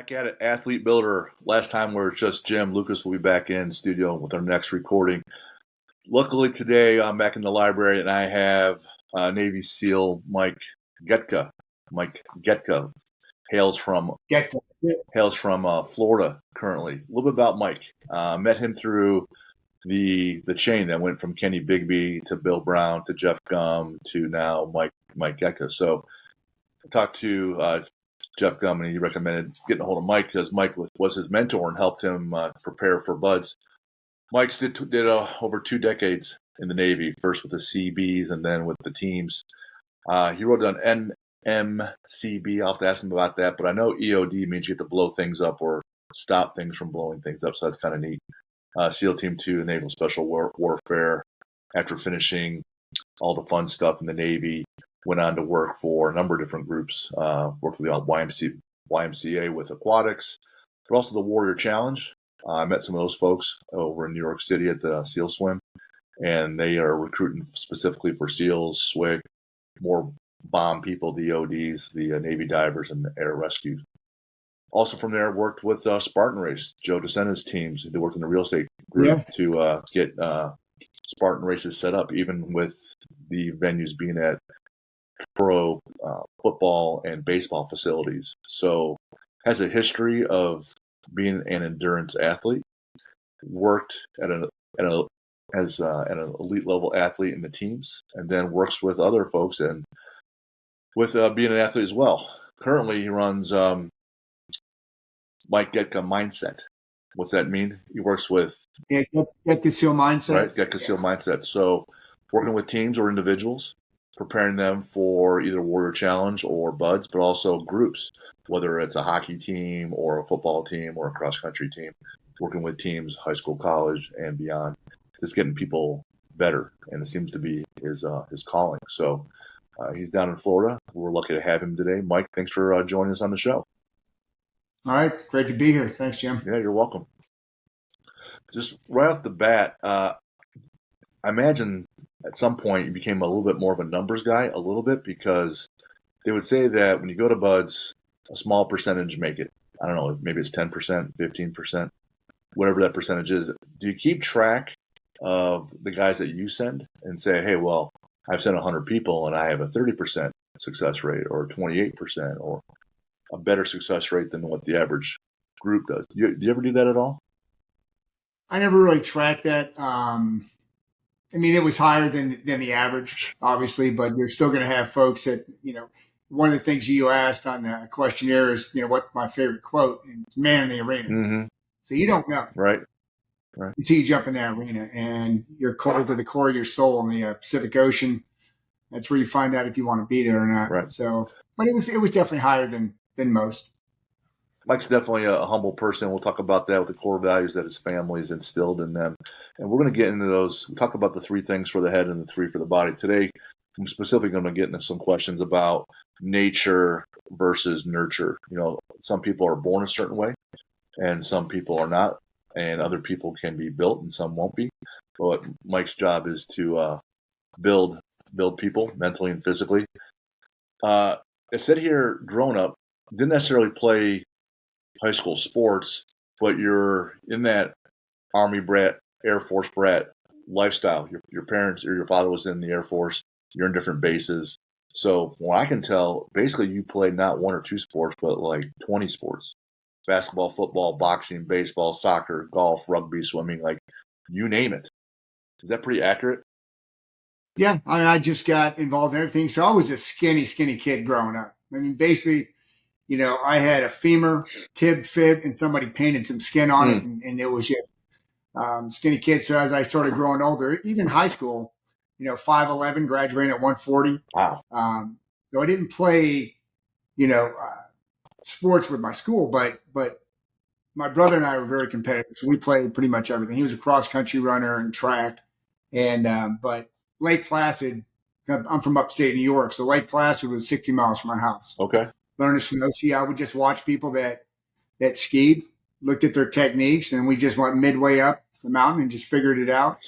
Back at it, Athlete Builder. Last time we were just Jim. Lucas will be back in studio with our next recording. Luckily today I'm back in the library and I have Navy SEAL Mike Getka. Mike Getka hails from Florida currently. A little bit about Mike. Met him through the chain that went from Kenny Beebe to Bill Brown to Jeff Gum to now Mike Getka. So I talked to Jeff Gum, and he recommended getting a hold of Mike because Mike was his mentor and helped him prepare for BUD/S. Mike's did over 2 decades in the Navy, first with the CBs and then with the teams. He wrote down NMCB. I'll have to ask him about that, but I know EOD means you have to blow things up or stop things from blowing things up, so that's kind of neat. SEAL Team 2, Naval Special Warfare. After finishing all the fun stuff in the Navy, went on to work for a number of different groups. Worked for the YMCA with aquatics, but also the Warrior Challenge. I met some of those folks over in New York City at the SEAL Swim, and they are recruiting specifically for SEALs, SWIG, more bomb people, the ODs, the Navy divers, and the air rescue. Also from there, worked with Spartan Race, Joe DeSena's teams. They worked in the real estate group to get Spartan races set up, even with the venues being at pro football and baseball facilities. So has a history of being an endurance athlete, worked as an elite level athlete in the teams, and then works with other folks and with being an athlete as well. Currently, he runs Mike Getka Mindset. What's that mean? He works with Getka SEAL Mindset. Right, Getka SEAL Mindset. So working with teams or individuals, preparing them for either Warrior Challenge or BUD/S, but also groups, whether it's a hockey team or a football team or a cross-country team, working with teams, high school, college, and beyond, just getting people better, and it seems to be his calling. So he's down in Florida. We're lucky to have him today. Mike, thanks for joining us on the show. All right, great to be here. Thanks, Jim. Yeah, you're welcome. Just right off the bat, I imagine at some point you became a little bit more of a numbers guy, a little bit, because they would say that when you go to BUD/S, a small percentage make it. I don't know, maybe it's 10%, 15%, whatever that percentage is. Do you keep track of the guys that you send and say, hey, well, I've sent 100 people and I have a 30% success rate or 28% or a better success rate than what the average group does? Do you ever do that at all? I never really tracked that. I mean, it was higher than the average, obviously, but you're still going to have folks that, one of the things you asked on the questionnaire is, what my favorite quote, and it's man in the arena. Mm-hmm. So you don't know. Right. Until you jump in that arena and you're cold to the core of your soul in the Pacific Ocean. That's where you find out if you want to be there or not. Right. So, but it was definitely higher than most. Mike's definitely a humble person. We'll talk about that with the core values that his family has instilled in them. And we're going to get into those. We talked about the 3 things for the head and the 3 for the body. Today, I'm specifically going to get into some questions about nature versus nurture. Some people are born a certain way and some people are not. And other people can be built and some won't be. But Mike's job is to build people mentally and physically. It said here, growing up, didn't necessarily play high school sports, but you're in that Army brat, Air Force brat lifestyle. Your parents or your father was in the Air Force. You're in different bases. So from what I can tell, basically you played not 1 or 2 sports, but like 20 sports. Basketball, football, boxing, baseball, soccer, golf, rugby, swimming, like you name it. Is that pretty accurate? Yeah, I just got involved in everything. So I was a skinny kid growing up. I mean, basically, I had a femur, tib, fib, and somebody painted some skin on it, and it was skinny kid. So as I started growing older, even high school, 5'11", graduating at 140. Wow. So I didn't play, sports with my school, but my brother and I were very competitive. So we played pretty much everything. He was a cross country runner and track, but Lake Placid, I'm from upstate New York, so Lake Placid was 60 miles from our house. Okay. Learned to snow ski. I would just watch people that skied, looked at their techniques, and we just went midway up the mountain and just figured it out.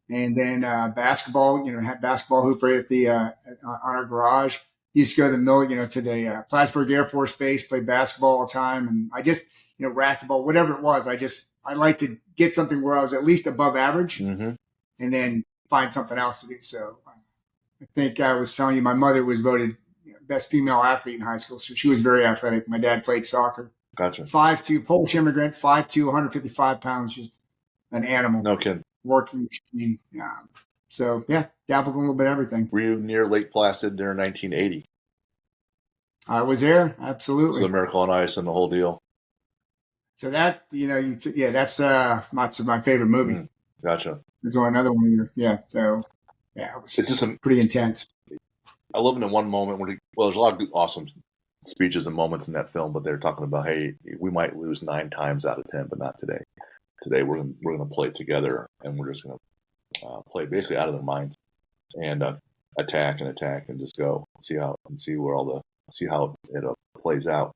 And then basketball, had basketball hoop right at the on our garage. used to go to to the Plattsburgh Air Force Base, play basketball all the time. And I just, racquetball, whatever it was, I like to get something where I was at least above average Mm-hmm. and then find something else to do. So I think I was telling you, my mother was voted best female athlete in high school. So she was very athletic. My dad played soccer. Gotcha. 5'2", Polish immigrant, 5'2", 155 pounds, just an animal. No kidding. Working machine. So, dabbled in a little bit of everything. Were you near Lake Placid during 1980? I was there, absolutely. So the Miracle on Ice and the whole deal. So that, that's my favorite movie. Gotcha. There's another one. So, it's just pretty intense. I love it in one moment there's a lot of awesome speeches and moments in that film, but they're talking about, hey, we might lose 9 times out of 10, but not today. Today we're going to play together, and we're just going to play basically out of their minds and attack and just go see how it plays out.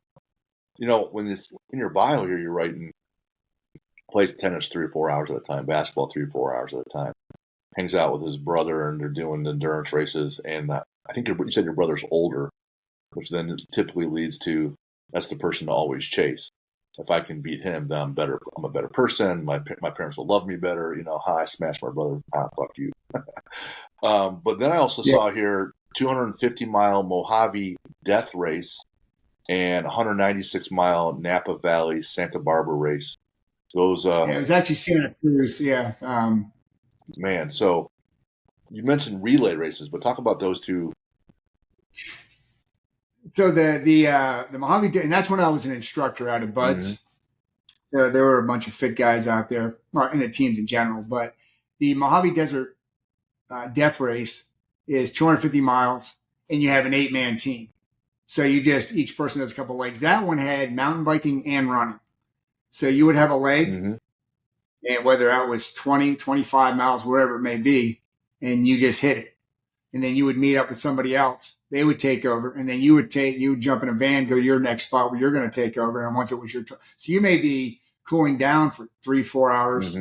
When in your bio here, you're writing plays tennis 3 or 4 hours at a time, basketball 3 or 4 hours at a time, hangs out with his brother, and they're doing endurance races. And I think you said your brother's older, which then typically leads to that's the person to always chase. If I can beat him, then I'm better. I'm a better person. My parents will love me better. I smashed my brother. Fuck you. But then I also saw here 250-mile Mojave Death Race and 196-mile Napa Valley Santa Barbara race. Those. It was actually Santa Cruz. Yeah. Man, so you mentioned relay races, but talk about those two. So the Mojave, and that's when I was an instructor out of Buds. Mm-hmm. So there were a bunch of fit guys out there, in the teams in general. But the Mojave Desert Death Race is 250 miles, and you have an 8-man team. So each person does a couple legs. That one had mountain biking and running. So you would have a leg, and whether that was 20, 25 miles, wherever it may be, and you just hit it. And then you would meet up with somebody else. They would take over, and then you would jump in a van, go to your next spot where you're going to take over. And once it was your turn, so you may be cooling down for 3-4 hours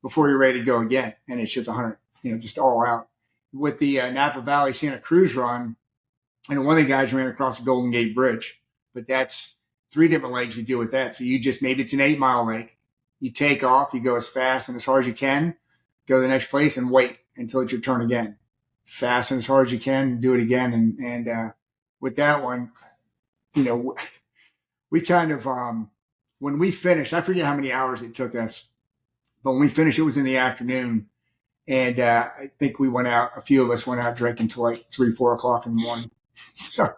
before you're ready to go again. And it's just 100, just all out. With the Napa Valley Santa Cruz run, and one of the guys ran across the Golden Gate Bridge, but that's 3 different legs you do with that. So maybe it's an 8-mile leg. You take off, you go as fast and as hard as you can, go to the next place and wait until it's your turn again. Fast and as hard as you can, do it again. And with that one, we kind of, when we finished, I forget how many hours it took us, but when we finished, it was in the afternoon. And I think a few of us went out drinking till like 3-4 o'clock in the morning. So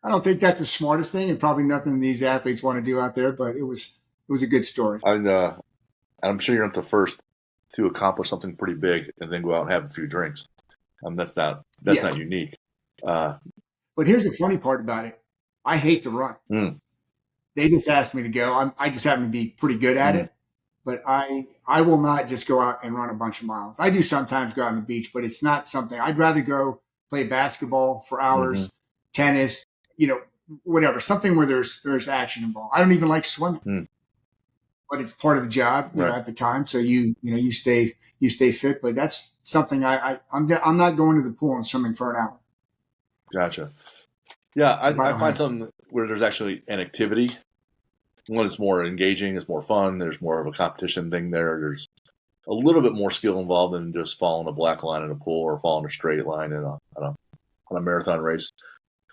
I don't think that's the smartest thing, and probably nothing these athletes want to do out there, but it was a good story. I'm sure you're not the first to accomplish something pretty big and then go out and have a few drinks. That's not unique. But here's the funny part about it. I hate to run. They just asked me to go. I just happen to be pretty good at it. But I will not just go out and run a bunch of miles. I do sometimes go out on the beach, but it's not something. I'd rather go play basketball for hours, tennis, whatever, something where there's action involved. I don't even like swimming, but it's part of the job at the time. So you stay fit, but that's something I'm not going to the pool and swimming for an hour. Gotcha. Yeah. I find something where there's actually an activity. One, it's more engaging, it's more fun. There's more of a competition thing there. There's a little bit more skill involved than just following a black line in a pool or following a straight line on a marathon race.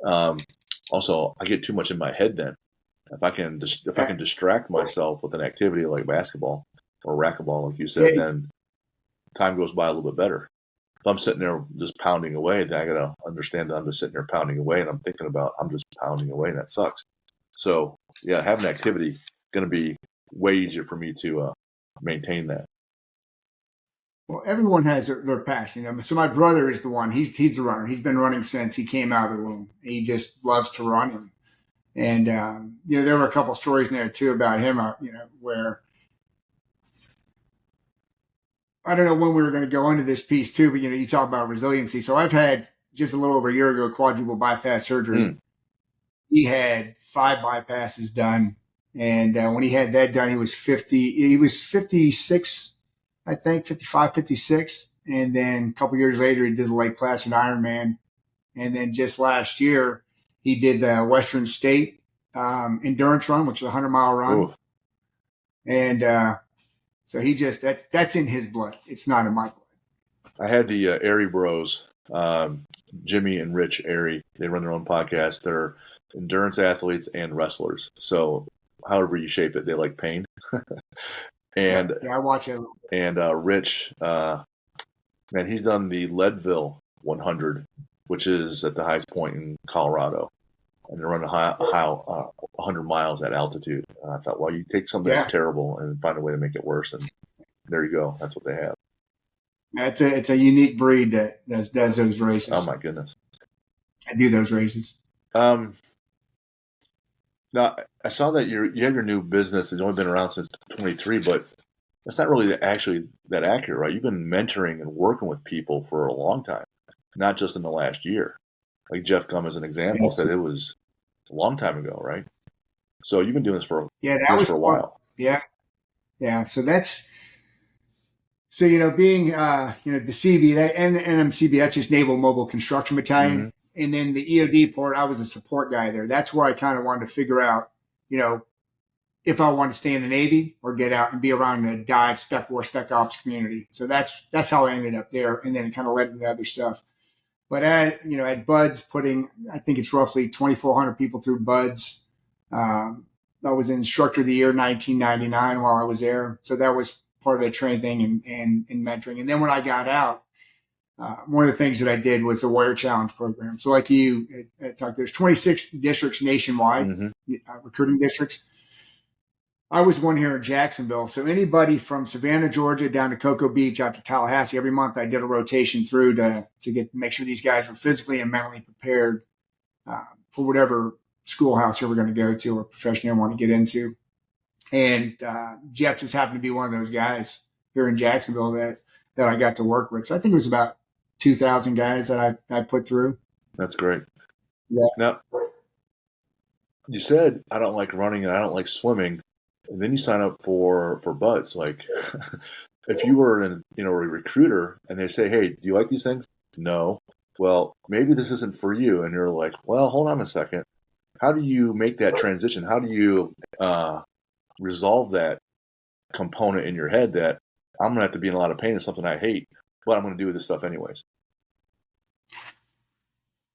Also, I get too much in my head then. If I can distract myself with an activity like basketball or racquetball, like you said, then time goes by a little bit better. If I'm sitting there just pounding away, then I got to understand that I'm just sitting there pounding away, and I'm thinking about I'm just pounding away, and that sucks. So, having an activity going to be way easier for me to maintain that. Well, everyone has their passion. So my brother is the one. He's the runner. He's been running since he came out of the womb. He just loves to run. And there were a couple stories in there, too, about him, where I don't know when we were going to go into this piece, too, but, you talk about resiliency. So I've had just a little over a year ago quadruple bypass surgery. He had 5 bypasses done. And when he had that done, he was 50. He was 56, I think, 55, 56. And then a couple years later, he did the Lake Placid Ironman. And then just last year, he did the Western State endurance run, which is a 100-mile run. Ooh. And so he just that's in his blood. It's not in my blood. I had the Airy Bros, Jimmy and Rich Airy. They run their own podcast. They're endurance athletes and wrestlers. So however you shape it, they like pain. And yeah, I watch it. And Rich, man, he's done the Leadville 100, which is at the highest point in Colorado. And they're running 100 miles at altitude. And I thought, well, you take something that's terrible and find a way to make it worse. And there you go. That's what they have. It's a unique breed that does those races. Oh, my goodness. I do those races. Now, I saw that you have your new business. It's only been around since 23, but that's not really actually that accurate, right? You've been mentoring and working with people for a long time, not just in the last year. Like Jeff Gum, as an example, said it was a long time ago, right? So you've been doing this for a while. Yeah. So that's being the CB, that NMCB, that's just Naval Mobile Construction Battalion. Mm-hmm. And then the EOD port, I was a support guy there. That's where I kind of wanted to figure out, if I want to stay in the Navy or get out and be around the dive, spec war, spec ops community. So that's how I ended up there. And then it kind of led into other stuff. But at Buds, putting, I think it's roughly 2,400 people through Buds. I was instructor of the year 1999 while I was there. So that was part of the training thing and mentoring. And then when I got out, one of the things that I did was the Warrior Challenge program. So like you talked, there's 26 districts nationwide, recruiting districts. I was one here in Jacksonville. So anybody from Savannah, Georgia, down to Cocoa Beach, out to Tallahassee, every month I did a rotation through to make sure these guys were physically and mentally prepared for whatever schoolhouse they were going to go to or profession they want to get into. And Jeff just happened to be one of those guys here in Jacksonville that I got to work with. So I think it was about 2,000 guys that I put through. That's great. Yeah. Now, you said, I don't like running and I don't like swimming. And then you sign up for Buds. Like, if you were a recruiter and they say, hey, do you like these things? No. Well, maybe this isn't for you. And you're like, well, hold on a second. How do you make that transition? How do you resolve that component in your head that I'm going to have to be in a lot of pain in something I hate, but I'm going to do this stuff anyways?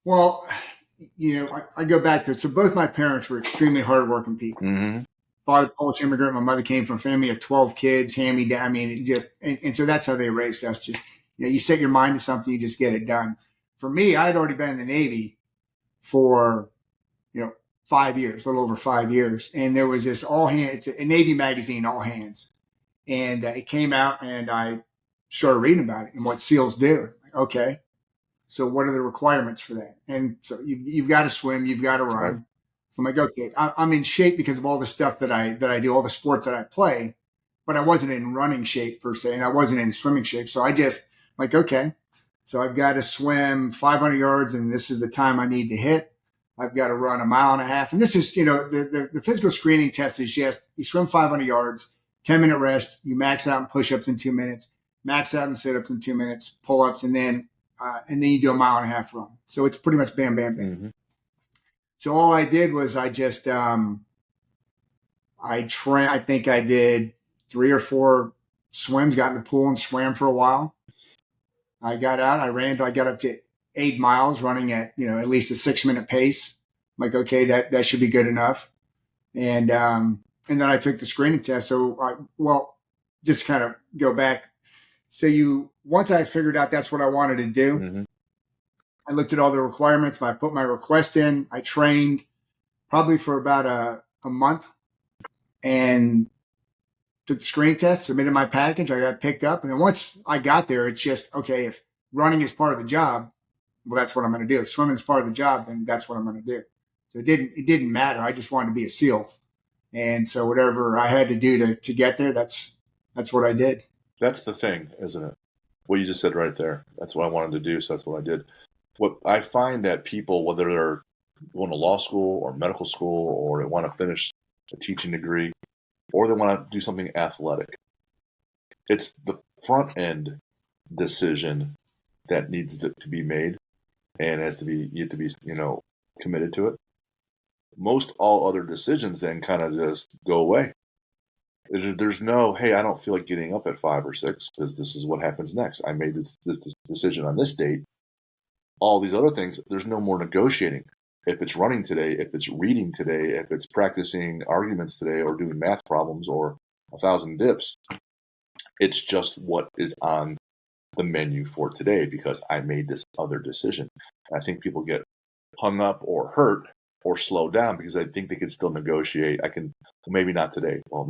Well, I go back to, so both my parents were extremely hardworking people. Mm-hmm. Father, Polish immigrant. My mother came from a family of 12 kids, hand-me-down. I mean, and so that's how they raised us. Just, you set your mind to something, you just get it done. For me, I'd already been in the Navy for, 5 years, a little over 5 years. And there was this All Hands, it's a Navy magazine, All Hands. And it came out and I started reading about it and what SEALs do. Okay. So what are the requirements for that? And so you've got to swim, you've got to run. Right. So I'm like, okay, I'm in shape because of all the stuff that I do, all the sports that I play, but I wasn't in running shape per se, and I wasn't in swimming shape. So I just like, okay, so I've got to swim 500 yards, and this is the time I need to hit. I've got to run 1.5 miles, and this is, the physical screening test is just you swim 500 yards, 10-minute rest, you max out in push-ups in 2 minutes, max out in sit-ups in 2 minutes, pull-ups, and then you do 1.5 mile run. So it's pretty much bam, bam, bam. Mm-hmm. So all I did was I just, I think I did 3 or 4 swims, got in the pool and swam for a while. I got out, I got up to 8 miles running at, at least a 6-minute pace. I'm like, okay, that should be good enough. And then I took the screening test. So just kind of go back. So once I figured out that's what I wanted to do, mm-hmm. I looked at all the requirements. I put my request in. I trained probably for about a month and took the screen test, submitted my package. I got picked up. And then once I got there, it's just, okay, if running is part of the job, well, that's what I'm going to do. If swimming is part of the job, then that's what I'm going to do. So it didn't matter. I just wanted to be a SEAL. And so whatever I had to do to get there, that's what I did. That's the thing, isn't it? What you just said right there. That's what I wanted to do. So that's what I did. What I find that people, whether they're going to law school or medical school, or they want to finish a teaching degree, or they want to do something athletic, it's the front end decision that needs to be made. and you have to be, committed to it. Most all other decisions then kind of just go away. There's no, hey, I don't feel like getting up at 5 or 6 because this is what happens next. I made this decision on this date. All these other things, there's no more negotiating. If it's running today, if it's reading today, if it's practicing arguments today or doing math problems or 1,000 dips, it's just what is on the menu for today because I made this other decision. And I think people get hung up or hurt or slow down because I think they can still negotiate. Well, maybe not today. Well,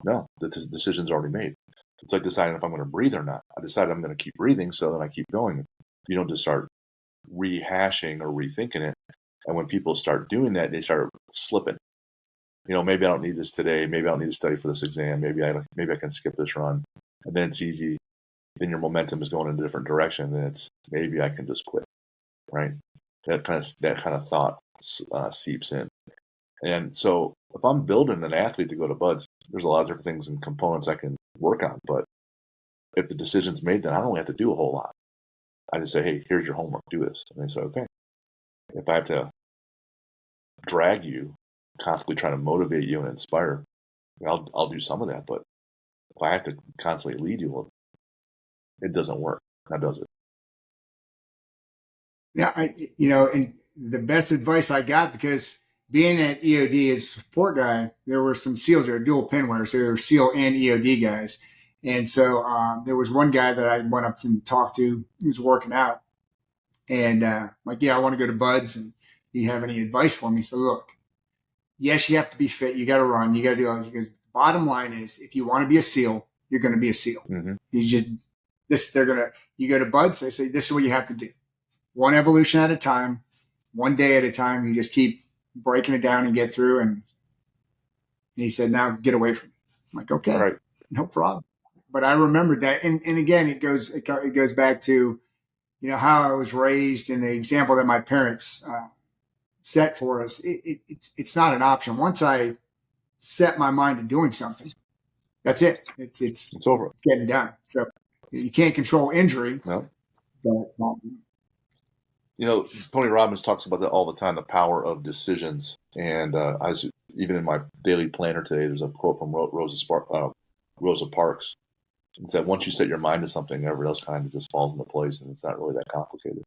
no, the decision's already made. It's like deciding if I'm going to breathe or not. I decided I'm going to keep breathing, so then I keep going. You don't just start rehashing or rethinking it. And when people start doing that, they start slipping. Maybe I don't need this today. Maybe I don't need to study for this exam. Maybe I can skip this run. And then it's easy. Then your momentum is going in a different direction. Then it's maybe I can just quit, right? That kind of thought seeps in. And so if I'm building an athlete to go to Buds, there's a lot of different things and components I can work on. But if the decision's made, then I don't really have to do a whole lot. I just say, hey, here's your homework. Do this. And they say, okay. If I have to drag you, constantly trying to motivate you and inspire, I'll do some of that. But if I have to constantly lead you, it doesn't work. How does it? Yeah, and the best advice I got, because being at EOD as a support guy, there were some SEALs that are dual pinwear, so there were SEAL and EOD guys. And so there was one guy that I went up to and talked to. He was working out. And like, yeah, I want to go to Buds. And do you have any advice for me? So look, yes, you have to be fit. You got to run. You got to do all this. Because the bottom line is, if you want to be a SEAL, you're going to be a SEAL. Mm-hmm. You go to Buds, they say, this is what you have to do. One evolution at a time, one day at a time. You just keep breaking it down and get through. And he said, now get away from me. I'm like, okay, right. No problem. But I remembered that. And again, it goes back to, how I was raised and the example that my parents set for us. It's not an option. Once I set my mind to doing something, that's it. It's over. It's getting done. So you can't control injury. No. But, Tony Robbins talks about that all the time, the power of decisions. And even in my daily planner today, there's a quote from Rosa Parks. It said, once you set your mind to something, everything else kind of just falls into place, and it's not really that complicated.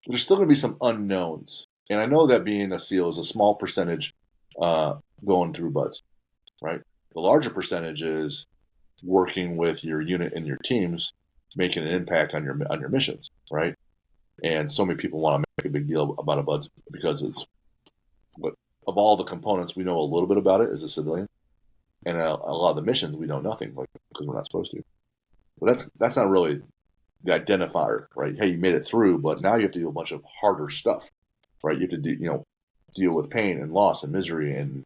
There's still going to be some unknowns. And I know that being a SEAL is a small percentage going through Buds, right? The larger percentage is working with your unit and your teams, making an impact on your missions, right? And so many people want to make a big deal about a Buds because it's of all the components, we know a little bit about it as a civilian. And a lot of the missions, we know nothing because we're not supposed to. But that's not really the identifier, right? Hey, you made it through, but now you have to do a bunch of harder stuff, right? You have to deal with pain and loss and misery and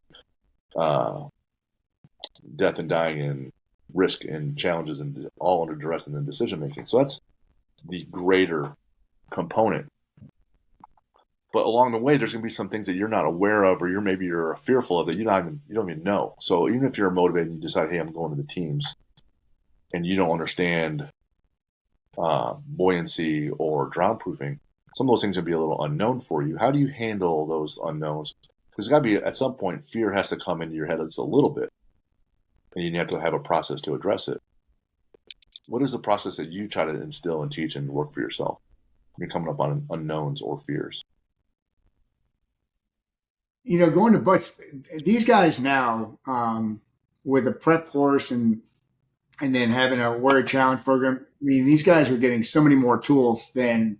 death and dying and risk and challenges and all under duress and then decision making. So that's the greater component. But along the way, there's going to be some things that you're not aware of, or you're fearful of that you don't even know. So even if you're motivated and you decide, hey, I'm going to the teams, and you don't understand buoyancy or drown proofing, some of those things will be a little unknown for you. How do you handle those unknowns? Because it's got to be at some point, fear has to come into your head just a little bit, and you have to have a process to address it. What is the process that you try to instill and teach and work for yourself when you're coming up on unknowns or fears? Going to Buds, these guys now, with a prep course and then having a warrior challenge program, I mean, these guys are getting so many more tools than,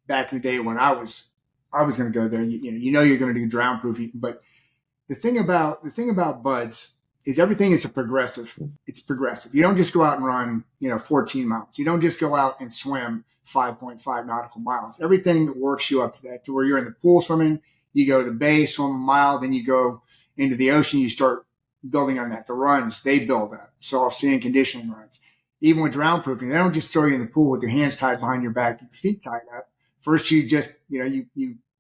back in the day when I was going to go there. You're going to do drown proofing, but the thing about Buds is everything is progressive. It's progressive. You don't just go out and run, 14 miles. You don't just go out and swim 5.5 nautical miles. Everything works you up to that, to where you're in the pool swimming. You go to the bay, swim a mile, then you go into the ocean, you start building on that. The runs, they build up. Self-seeing conditioning runs. Even with drown proofing, they don't just throw you in the pool with your hands tied behind your back, your feet tied up. First, you just, you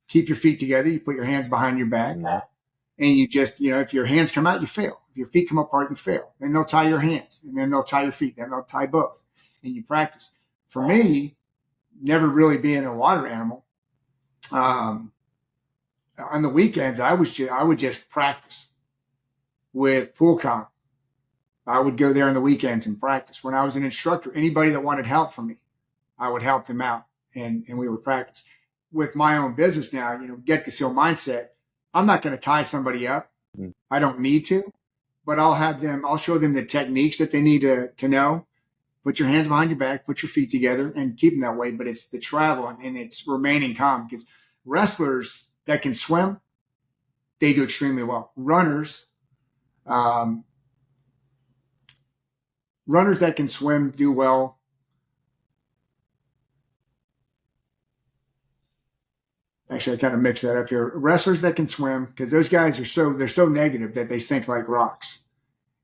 keep your feet together, you put your hands behind your back, and you just, if your hands come out, you fail. If your feet come apart, you fail. Then they'll tie your hands, and then they'll tie your feet, then they'll tie both, and you practice. For me, never really being a water animal, on the weekends, I would just practice with pool comp. I would go there on the weekends and practice. When I was an instructor, anybody that wanted help from me, I would help them out, and we would practice. With my own business now, Getka SEAL Mindset, I'm not going to tie somebody up. I don't need to, but I'll show them the techniques that they need to know. Put your hands behind your back, put your feet together, and keep them that way. But it's the travel and it's remaining calm, because wrestlers that can swim, they do extremely well. Runners that can swim do well. Actually, I kind of mixed that up here. Wrestlers that can swim, because those guys they're so negative that they sink like rocks.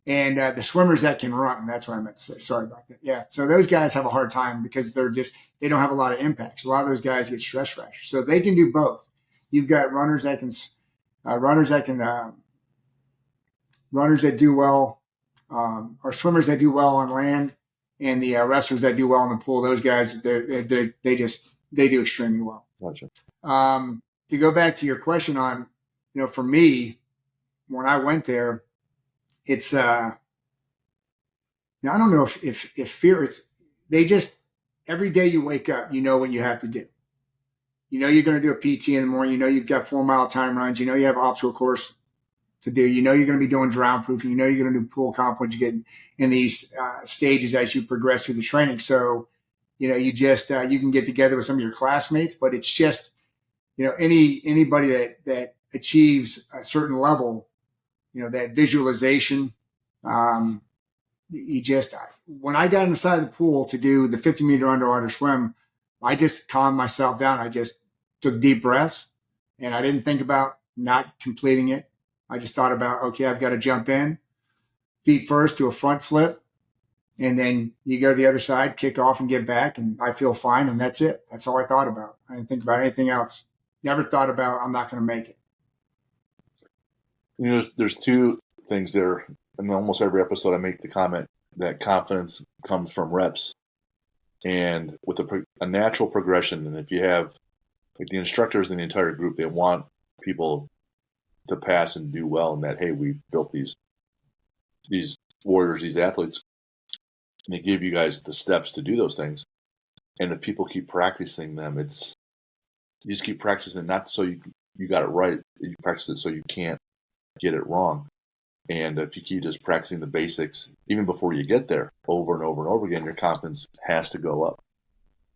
And the swimmers that can run, that's what I meant to say. Sorry about that. Yeah. So those guys have a hard time because they don't have a lot of impacts. A lot of those guys get stress fractures. So they can do both. You've got runners that do well, or swimmers that do well on land, and the wrestlers that do well in the pool. Those guys, they do extremely well. Gotcha. To go back to your question on, for me, when I went there, it's I don't know if fear, they just, every day you wake up, you know what you have to do. You're going to do a PT in the morning. You've got 4-mile time runs. You have obstacle course to do. You're going to be doing drown proofing. You're going to do pool comp once you get in these stages as you progress through the training. So, you just you can get together with some of your classmates, but it's just, anybody that achieves a certain level, that visualization. When I got inside the pool to do the 50-meter underwater swim, I just calmed myself down. I just took deep breaths, and I didn't think about not completing it. I just thought about, okay, I've got to jump in, feet first to a front flip, and then you go to the other side, kick off and get back, and I feel fine, and that's it. That's all I thought about. I didn't think about anything else. Never thought about, I'm not going to make it. There's two things there. In almost every episode, I make the comment that confidence comes from reps. And with a natural progression, and if you have, like, the instructors in the entire group, they want people to pass and do well, and that, hey, we built these warriors, these athletes, and they give you guys the steps to do those things. And if people keep practicing them, you just keep practicing it, not so you got it right. You practice it so you can't get it wrong. And if you keep just practicing the basics, even before you get there, over and over and over again, your confidence has to go up.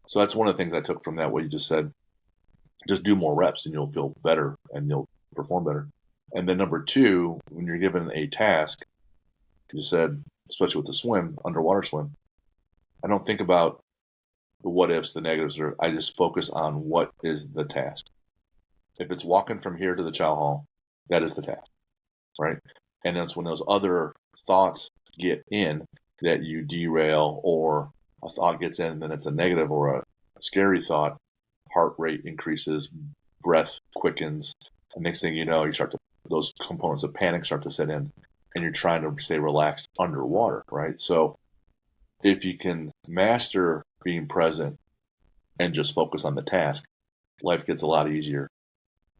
So that's one of the things I took from that, what you just said. Just do more reps and you'll feel better and you'll perform better. And then number two, when you're given a task, you said, especially with the underwater swim, I don't think about the what ifs, the negatives, I just focus on what is the task. If it's walking from here to the chow hall, that is the task, right? And that's when those other thoughts get in that you derail, or a thought gets in and then it's a negative or a scary thought, heart rate increases, breath quickens, and next thing you know, those components of panic start to set in, and you're trying to stay relaxed underwater, right? So if you can master being present and just focus on the task, life gets a lot easier.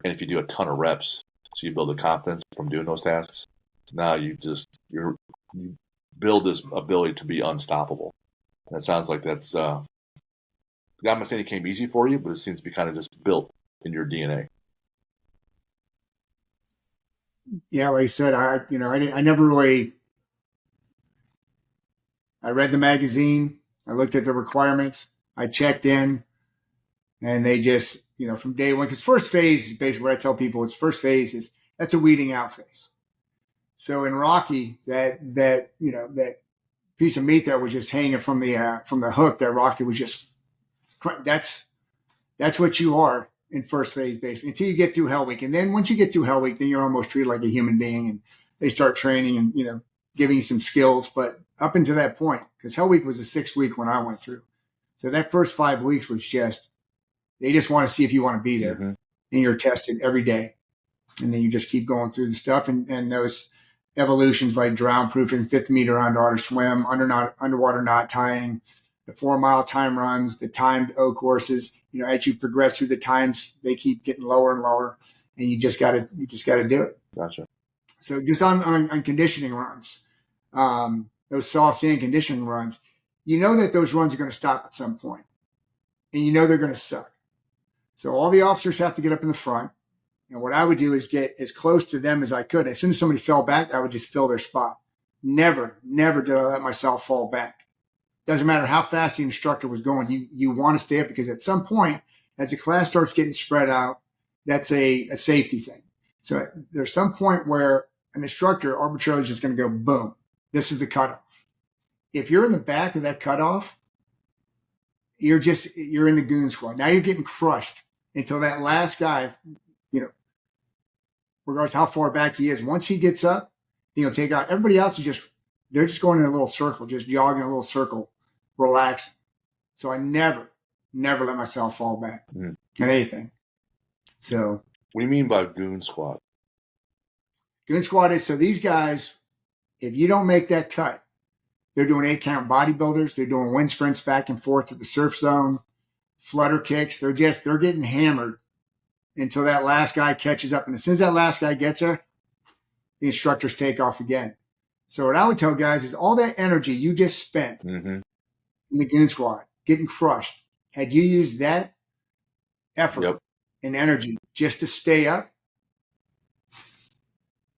And if you do a ton of reps, so you build the confidence from doing those tasks, now you build this ability to be unstoppable. And it sounds like that's, I'm not saying it came easy for you, but it seems to be kind of just built in your DNA. Yeah, like I said, I never really, I read the magazine, I looked at the requirements, I checked in, and they just, from day one, because first phase is basically what I tell people, that's a weeding out phase. So in Rocky, that piece of meat that was just hanging from the hook, that Rocky was just, that's what you are in first phase, basically, until you get through Hell Week. And then once you get through Hell Week, then you're almost treated like a human being, and they start training and, giving you some skills. But up until that point, because Hell Week was a 6-week when I went through. So that first 5 weeks was they just want to see if you want to be there. Mm-hmm. And you're tested every day. And then you just keep going through the stuff. And those evolutions like drown proofing, 50-meter underwater swim, underwater knot tying, the 4-mile time runs, the timed O courses. As you progress through the times, they keep getting lower and lower, and you just gotta do it. Gotcha. So just on conditioning runs, those soft sand conditioning runs, that those runs are going to stop at some point, and they're going to suck. So all the officers have to get up in the front. And what I would do is get as close to them as I could. As soon as somebody fell back, I would just fill their spot. Never did I let myself fall back. Doesn't matter how fast the instructor was going. You want to stay up, because at some point, as the class starts getting spread out, that's a safety thing. So there's some point where an instructor arbitrarily is just going to go, boom, this is the cutoff. If you're in the back of that cutoff, you're in the goon squad. Now you're getting crushed until that last guy, regardless how far back he is, once he gets up, he'll take out. Everybody else they're just going in a little circle, just jogging a little circle, relaxing. So I never let myself fall back in anything. So what do you mean by goon squad? Goon squad is, so these guys, if you don't make that cut, they're doing 8-count bodybuilders. They're doing wind sprints back and forth to the surf zone, flutter kicks. They're getting hammered until that last guy catches up. And as soon as that last guy gets there, the instructors take off again. So what I would tell guys is, all that energy you just spent in the goon squad, getting crushed, had you used that effort and energy just to stay up,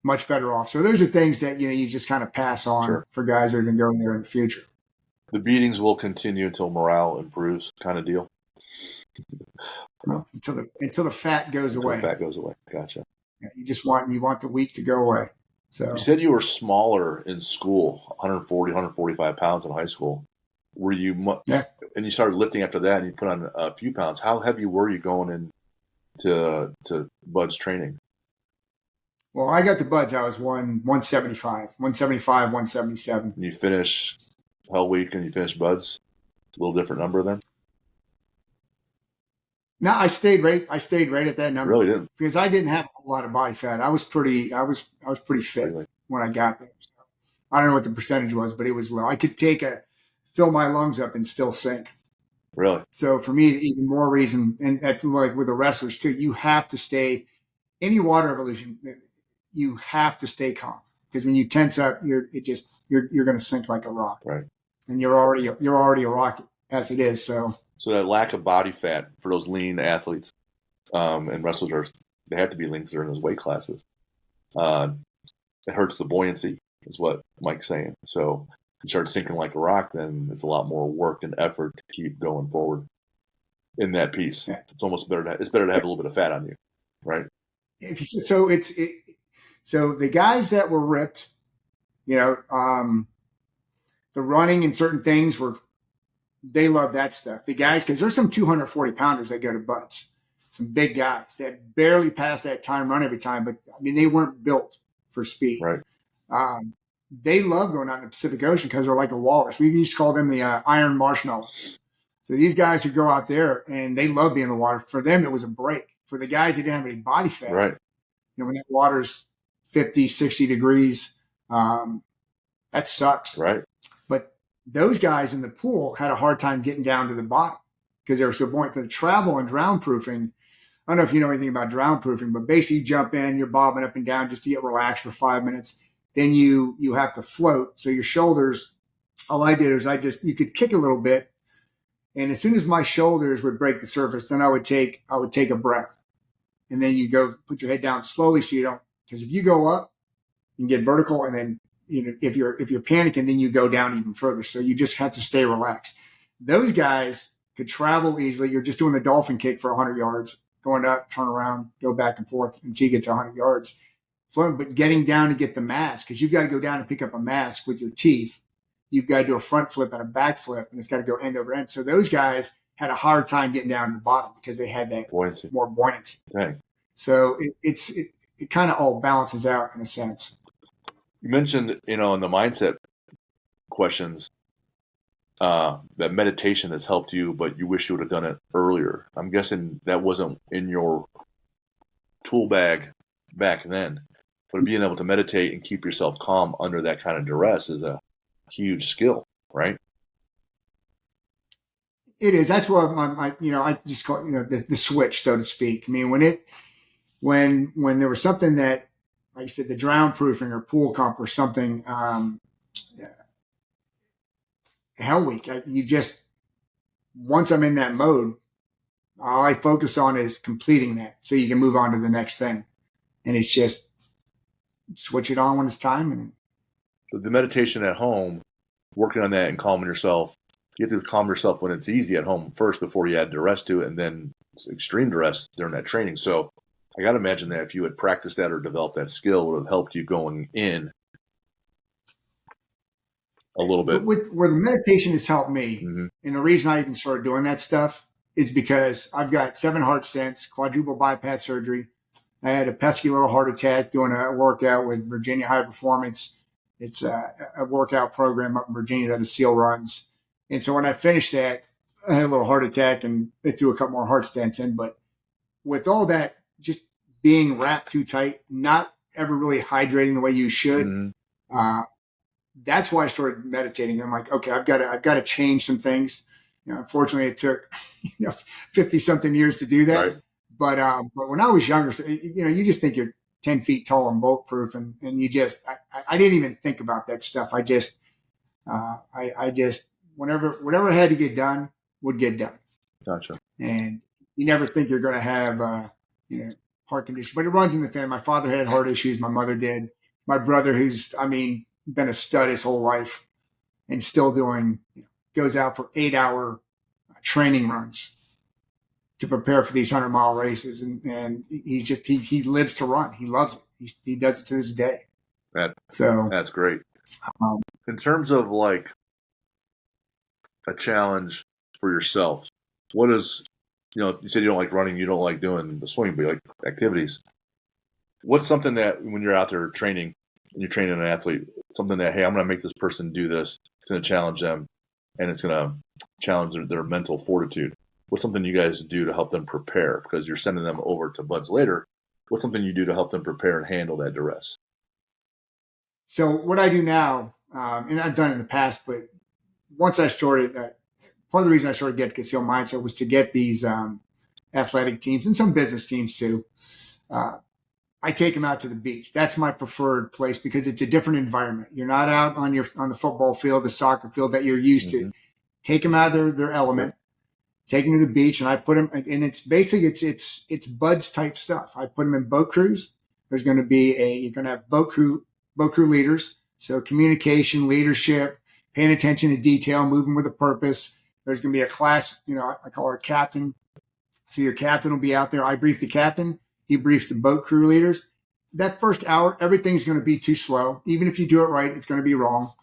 much better off. So those are things that, you just kind of pass on for guys that are going to go in there in the future. The beatings will continue until morale improves, kind of deal. Well, until the fat goes away. The fat goes away. Gotcha. Yeah, you want the weak to go away. So you said you were smaller in school, 140, 145 pounds in high school. Were you? And you started lifting after that, and you put on a few pounds. How heavy were you going into Bud's training? Well, I got to Bud's. I was 175, 177. And you finished Hell Week, and you finished Bud's. It's a little different number then. No, I stayed right at that number. Really didn't, because I didn't have a lot of body fat. I was pretty fit when I got there. So I don't know what the percentage was, but it was low. I could fill my lungs up and still sink. Really? So for me, even more reason, and like with the wrestlers too, you have to stay. Any water evolution, you have to stay calm, because when you tense up, you're going to sink like a rock. Right. And you're already a rock as it is. So that lack of body fat for those lean athletes and wrestlers, they have to be lean because they're in those weight classes. It hurts the buoyancy, is what Mike's saying. So if you start sinking like a rock, then it's a lot more work and effort to keep going forward in that piece. Yeah. It's almost better to have a little bit of fat on you, right? So the guys that were ripped, the running and certain things they love that stuff. The guys, because there's some 240 pounders that go to Bud's, some big guys that barely pass that time run every time, but I mean, they weren't built for speed. Right. They love going out in the Pacific Ocean because they're like a walrus. We used to call them the iron marshmallows. So these guys who go out there and they love being in the water. For them, it was a break. For the guys that didn't have any body fat, right? When that water's 50, 60 degrees, that sucks. Right. But those guys in the pool had a hard time getting down to the bottom because they were so buoyant. The travel and drown proofing, I don't know if you know anything about drown proofing, but basically you jump in, you're bobbing up and down just to get relaxed for 5 minutes. Then you have to float. So your shoulders, all I did was you could kick a little bit. And as soon as my shoulders would break the surface, then I would take a breath. And then you go put your head down slowly so you don't, because if you go up, you can get vertical, and then if you're panicking, then you go down even further. So you just have to stay relaxed. Those guys could travel easily. You're just doing the dolphin kick for 100 yards, going up, turn around, go back and forth until you get to 100 yards. Floating, but getting down to get the mask, because you've got to go down and pick up a mask with your teeth. You've got to do a front flip and a back flip, and it's got to go end over end. So those guys had a hard time getting down to the bottom because they had that more buoyancy. Dang. So it kind of all balances out in a sense. You mentioned, in the mindset questions, that meditation has helped you, but you wish you would have done it earlier. I'm guessing that wasn't in your tool bag back then, but being able to meditate and keep yourself calm under that kind of duress is a huge skill, right? It is. That's what I just call it, the switch, so to speak. I mean, when there was something that, like I said, the drown proofing or pool comp or something, hell week, once I'm in that mode, all I focus on is completing that so you can move on to the next thing. And it's just switch it on when it's time. And So the meditation at home, working on that and calming yourself, you have to calm yourself when it's easy at home first before you add duress to it, and then extreme duress during that training. So I got to imagine that if you had practiced that or developed that skill, it would have helped you going in a little bit. But where the meditation has helped me, Mm-hmm. and the reason I even started doing that stuff is because I've got 7 heart stents, quadruple bypass surgery. I had a pesky little heart attack doing a workout with Virginia High Performance. It's a workout program up in Virginia that a SEAL runs. And so when I finished that, I had a little heart attack and they threw a couple more heart stents in. But with all that, just being wrapped too tight, not ever really hydrating the way you should, Mm-hmm. That's why I started meditating. I'm like, okay, I've got to change some things. Unfortunately, it took 50 something years to do that. Right. But when I was younger, you just think you're 10 feet tall and bulletproof, and you just I didn't even think about that stuff. I just whatever had to get done would get done. Gotcha. And you never think you're going to have heart condition, but it runs in the family. My father had heart issues. My mother did. My brother, who's been a stud his whole life and still doing, goes out for 8-hour training runs to prepare for these 100-mile races. And he lives to run. He loves it. He does it to this day. That's great. In terms of like a challenge for yourself, what is, you said you don't like running, you don't like doing the swimming, but you like activities. What's something that when you're out there training and you're training an athlete, something that, hey, I'm going to make this person do this. It's going to challenge them and it's going to challenge their mental fortitude. What's something you guys do to help them prepare? Because you're sending them over to buds later. What's something you do to help them prepare and handle that duress? So what I do now, and I've done it in the past, but once I started, part of the reason I started Getka SEAL Mindset was to get these athletic teams and some business teams too. I take them out to the beach. That's my preferred place because it's a different environment. You're not out on the football field, the soccer field that you're used to. Take them out of their element, take them to the beach, and I put them. And it's basically it's buds type stuff. I put them in boat crews. There's going to be you're going to have boat crew leaders. So communication, leadership, paying attention to detail, moving with a purpose. There's going to be a class. I call her captain. So your captain will be out there. I brief the captain. He briefs the boat crew leaders. That first hour, everything's going to be too slow. Even if you do it right, it's going to be wrong.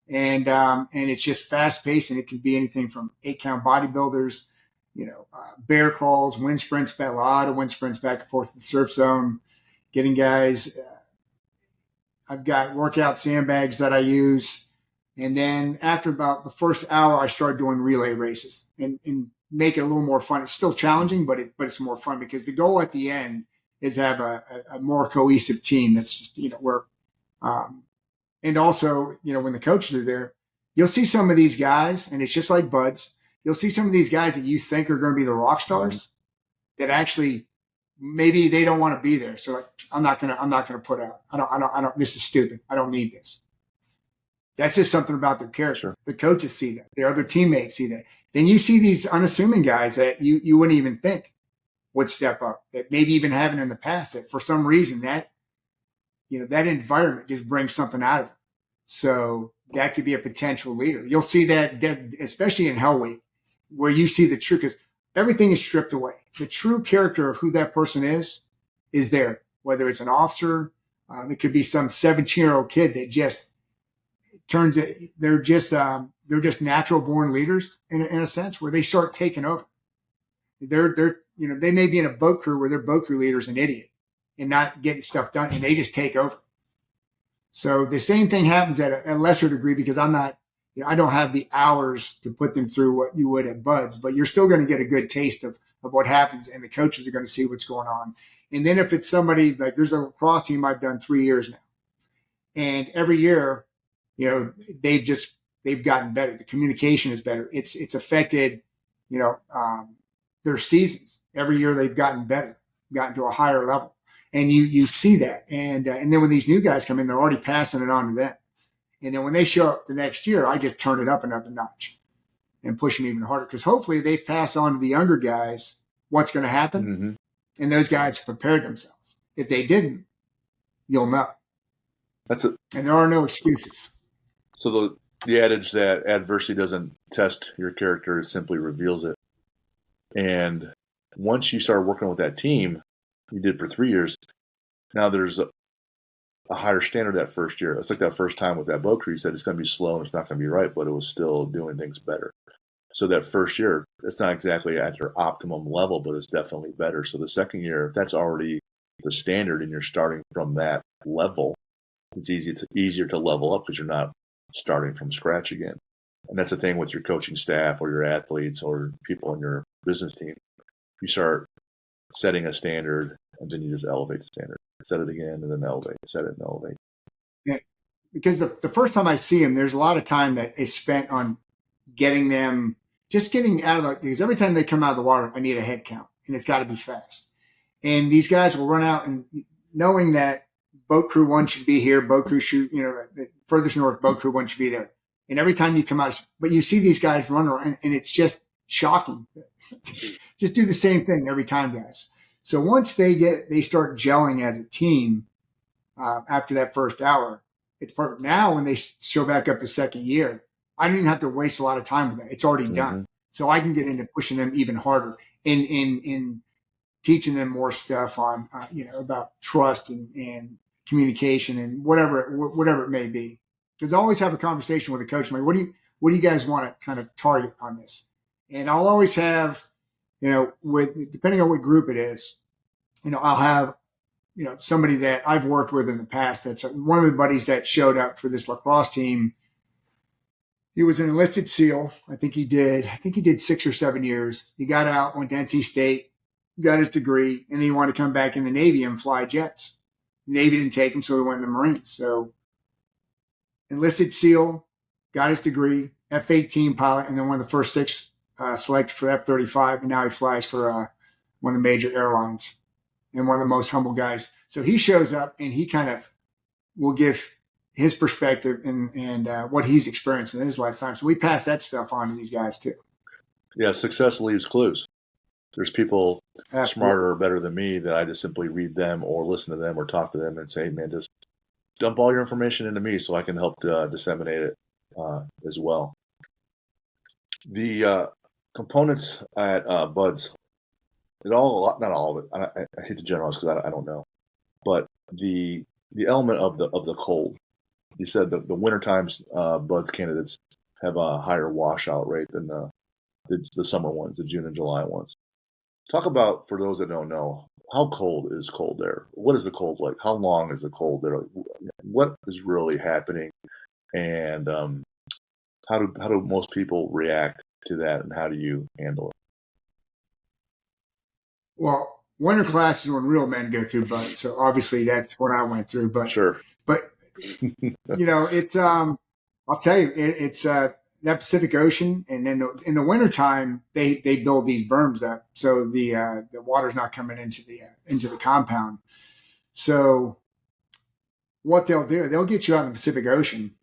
And it's just fast paced, and it can be anything from 8-count bodybuilders, bear crawls, wind sprints, a lot of wind sprints back and forth to the surf zone, getting guys. I've got workout sandbags that I use. And then after about the first hour, I start doing relay races and make it a little more fun. It's still challenging, but it's more fun because the goal at the end is have a more cohesive team. That's just, where, and also, when the coaches are there, you'll see some of these guys, and it's just like buds. You'll see some of these guys that you think are going to be the rock stars that actually maybe they don't want to be there. So like, I'm not going to put out, I don't, this is stupid. I don't need this. That's just something about their character. Sure. The coaches see that. Their other teammates see that. Then you see these unassuming guys that you wouldn't even think would step up, that maybe even haven't in the past, that for some reason that environment just brings something out of it. So that could be a potential leader. You'll see that especially in Hell Week, where you see the true, because everything is stripped away. The true character of who that person is there, whether it's an officer, it could be some 17-year-old kid that just turns it. They're just natural born leaders in a sense, where they start taking over. They may be in a boat crew where their boat crew leader's an idiot and not getting stuff done, and they just take over. So the same thing happens at a lesser degree, because I'm not, I don't have the hours to put them through what you would at Buds, but you're still going to get a good taste of what happens, and the coaches are going to see what's going on. And then if it's somebody like, there's a lacrosse team I've done 3 years now, and every year, they've gotten better. The communication is better. It's affected their seasons. Every year they've gotten better, gotten to a higher level. And you see that. And then when these new guys come in, they're already passing it on to them. And then when they show up the next year, I just turn it up another notch and push them even harder. Because hopefully they've passed on to the younger guys what's going to happen. Mm-hmm. And those guys prepared themselves. If they didn't, you'll know. And there are no excuses. So the adage that adversity doesn't test your character, it simply reveals it. And once you start working with that team, you did for 3 years, now there's a higher standard that first year. It's like that first time with that boat crew, you said it's going to be slow and it's not going to be right, but it was still doing things better. So that first year, it's not exactly at your optimum level, but it's definitely better. So the second year, if that's already the standard and you're starting from that level, it's easier to level up because you're not starting from scratch again. And that's the thing with your coaching staff or your athletes or people in your business team. You start setting a standard and then you just elevate the standard. Set it again and then elevate. Set it and elevate. Yeah. Because the first time I see them, there's a lot of time that is spent on getting them, just getting out of the, because every time they come out of the water, I need a head count and it's got to be fast. And these guys will run out and knowing that boat crew 1 should be here, boat crew should, the furthest north, boat crew 1 should be there. And every time you come out, but you see these guys run around and it's just shocking. Just do the same thing every time, guys. So once they start gelling as a team after that first hour, it's perfect. Now when they show back up the second year, I don't even have to waste a lot of time with that. It's already done. So I can get into pushing them even harder in teaching them more stuff on, about trust and communication and whatever it may be. Because I always have a conversation with a coach. I'm like, what do you guys want to kind of target on this? And I'll always have, depending on what group it is, I'll have, somebody that I've worked with in the past. That's one of the buddies that showed up for this lacrosse team. He was an enlisted SEAL. I think he did 6 or 7 years. He got out, went to NC State, got his degree, and then he wanted to come back in the Navy and fly jets. The Navy didn't take him, so he went in the Marines. So enlisted SEAL, got his degree, F-18 pilot, and then one of the first 6 selected for F-35, and now he flies for one of the major airlines and one of the most humble guys. So he shows up and he kind of will give his perspective and what he's experienced in his lifetime. So we pass that stuff on to these guys too. Yeah, success leaves clues. There's people smarter or better than me that I just simply read them or listen to them or talk to them and say, man, just dump all your information into me so I can help disseminate it as well. The components at Buds, not all of it. I hate to generalize because I don't know, but the element of the cold. You said the winter times Buds candidates have a higher washout rate than the summer ones, the June and July ones. Talk about, for those that don't know, how cold is cold there? What is the cold like? How long is the cold there? What is really happening? And how do most people react to that, and how do you handle it? Well, winter class is when real men go through Buds. So obviously that's what I went through. But sure. But it's I'll tell you, it's that Pacific Ocean, and then in the wintertime they build these berms up so the water's not coming into the compound. So what they'll do, they'll get you out in the Pacific Ocean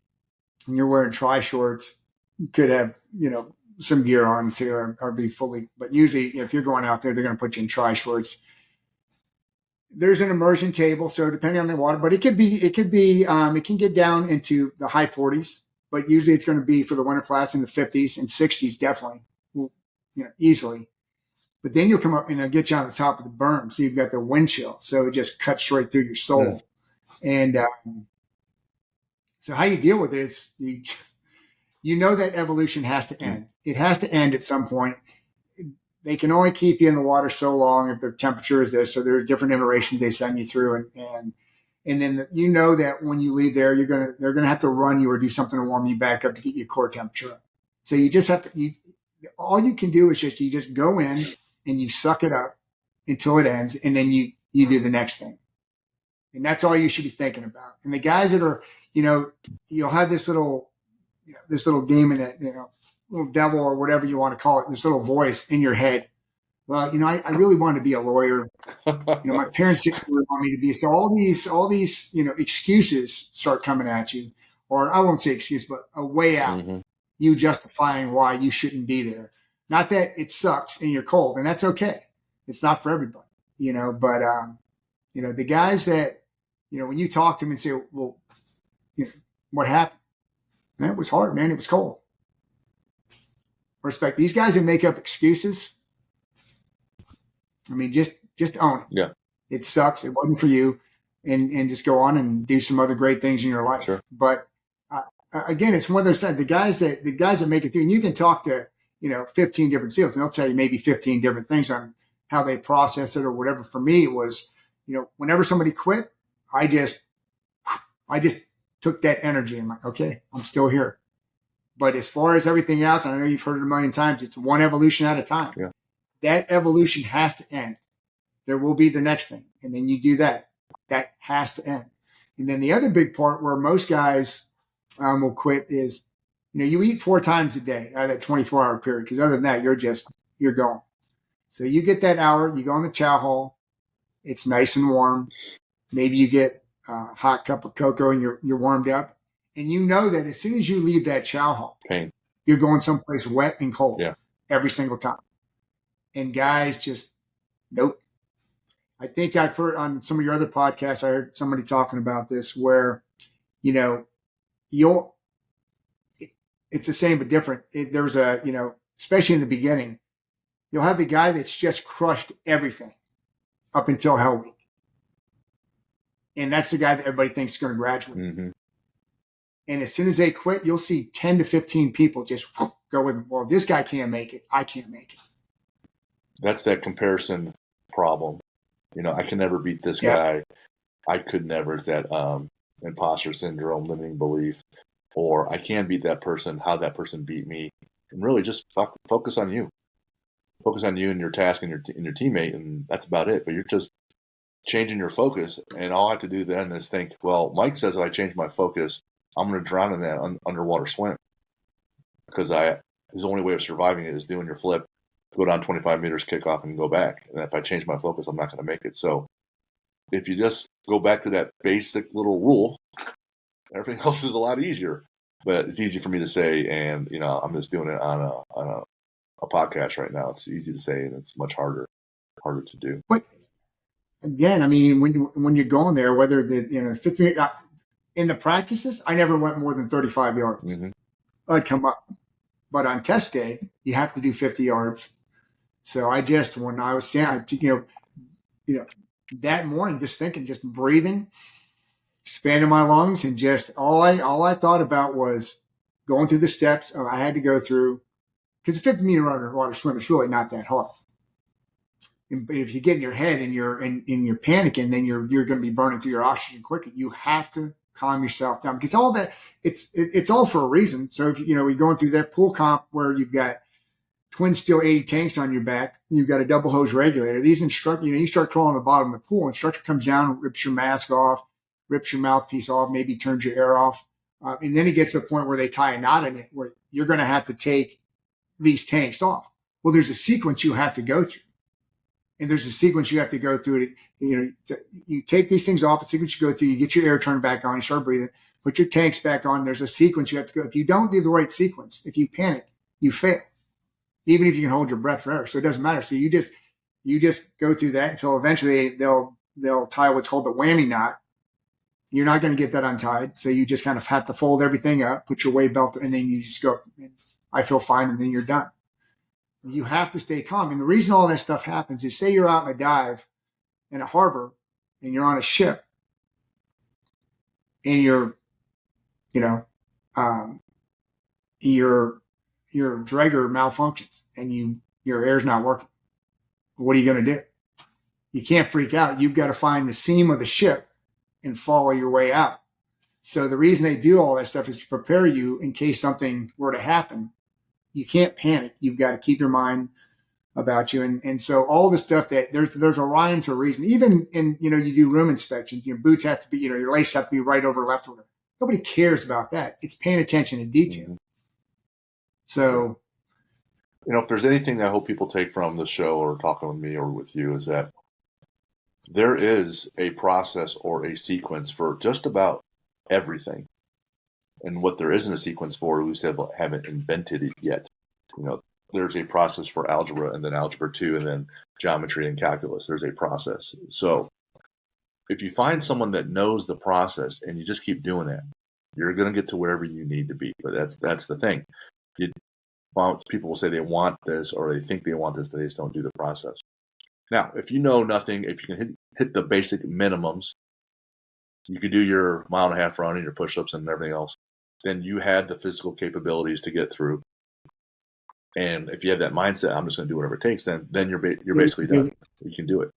and you're wearing tri-shorts. You could have, some gear on too, or be fully, but usually if you're going out there, they're going to put you in tri-shorts. There's an immersion table, so depending on the water, but it can get down into the high 40s, but usually it's going to be for the winter class in the 50s and 60s, definitely, easily. But then you'll come up and they'll get you on the top of the berm, so you've got the wind chill, so it just cuts straight through your soul. And so how you deal with it is that evolution has to end. It has to end at some point. They can only keep you in the water so long if the temperature is this. So there's different iterations they send you through, and then that when you leave there, they're gonna have to run you or do something to warm you back up to get your core temperature up. So you just have to. All you can do is you just go in and you suck it up until it ends, and then you do the next thing, and that's all you should be thinking about. And the guys that are, you'll have this little game in it, little devil or whatever you want to call it, this little voice in your head. Well, I really wanted to be a lawyer. My parents didn't really want me to be. So all these, excuses start coming at you, or I won't say excuse, but a way out. Mm-hmm. You justifying why you shouldn't be there. Not that it sucks and you're cold, and that's okay. It's not for everybody, but the guys that, when you talk to them and say, well, what happened? Man, it was hard, man. It was cold. Respect these guys that make up excuses. I mean, just own it. Yeah. It sucks. It wasn't for you, and just go on and do some other great things in your life. Sure. But again, it's one of those things. The guys that make it through, and you can talk to 15 different SEALs, and they'll tell you maybe 15 different things on how they process it or whatever. For me, it was whenever somebody quit, I just took that energy and I'm like, okay, I'm still here. But as far as everything else, I know you've heard it a million times, it's one evolution at a time. Yeah. That evolution has to end. There will be the next thing. And then you do that. That has to end. And then the other big part where most guys will quit is, you eat 4 times a day out of that 24-hour period. Because other than that, you're going. So you get that hour, you go in the chow hall. It's nice and warm. Maybe you get a hot cup of cocoa and you're warmed up. And you know that as soon as you leave that chow hall, Pain. You're going someplace wet and cold. Yeah. Every single time. And guys just, nope. I think I've heard on some of your other podcasts, I heard somebody talking about this where, it's the same but different. There's especially in the beginning, you'll have the guy that's just crushed everything up until Hell Week. And that's the guy that everybody thinks is going to graduate. Mm-hmm. And as soon as they quit, you'll see 10 to 15 people just go with, well, this guy can't make it. I can't make it. That's that comparison problem. I can never beat this guy. I could never. It's that imposter syndrome, limiting belief. Or I can beat that person, how that person beat me. And really just focus on you. Focus on you and your task and your teammate, and that's about it. But you're just changing your focus. And all I have to do then is think, well, Mike says if I change my focus, I'm going to drown in that underwater swim. Because his only way of surviving it is doing your flip, go down 25 meters, kick off, and go back. And if I change my focus, I'm not going to make it. So if you just go back to that basic little rule, everything else is a lot easier. But it's easy for me to say, and I'm just doing it on a podcast right now. It's easy to say, and it's much harder to do. But again, I mean, when you're going there, whether the 5th minute in the practices, I never went more than 35 yards. Mm-hmm. I'd come up, but on test day, you have to do 50 yards. So when I was standing, that morning, just thinking, just breathing, expanding my lungs, and just all I thought about was going through the steps I had to go through. Because a 50 meter underwater swim is really not that hard. But if you get in your head and you're panicking, then you're going to be burning through your oxygen quicker. You have to calm yourself down because all that it's all for a reason. So if we're going through that pool comp where you've got twin steel 80 tanks on your back, you've got a double hose regulator. These instructors, you start crawling to the bottom of the pool. Instructor comes down, rips your mask off, rips your mouthpiece off, maybe turns your air off, and then it gets to the point where they tie a knot in it where you're going to have to take these tanks off. Well, there's a sequence you have to go through. And there's a sequence you have to go through. You take these things off, a sequence you go through, you get your air turned back on, you start breathing, put your tanks back on. There's a sequence you have to go. If you don't do the right sequence, if you panic, you fail, even if you can hold your breath forever. So it doesn't matter. So you just go through that until eventually they'll tie what's called the whammy knot. You're not going to get that untied. So you just kind of have to fold everything up, put your weight belt, and then you just go, I feel fine, and then you're done. You have to stay calm. And the reason all that stuff happens is say you're out in a dive in a harbor and you're on a ship and your dragger malfunctions and your air's not working. What are you going to do? You can't freak out. You've got to find the seam of the ship and follow your way out. So the reason they do all that stuff is to prepare you in case something were to happen. You can't panic. You've got to keep your mind about you. And so all the stuff that there's a rhyme to a reason. Even in, you do room inspections, your boots have to be, your laces have to be right over left order. Nobody cares about that. It's paying attention to detail. Mm-hmm. So if there's anything I hope people take from the show or talking with me or with you is that there is a process or a sequence for just about everything. And what there isn't a sequence for, we haven't invented it yet. There's a process for algebra and then algebra 2 and then geometry and calculus. There's a process. So if you find someone that knows the process and you just keep doing it, you're going to get to wherever you need to be. But that's the thing. People will say they want this or they think they want this, they just don't do the process. Now, if you know nothing, if you can hit the basic minimums, you can do your 1.5 mile run and your push-ups and everything else, then you had the physical capabilities to get through. And if you have that mindset, I'm just going to do whatever it takes, then you're basically done. You can do it.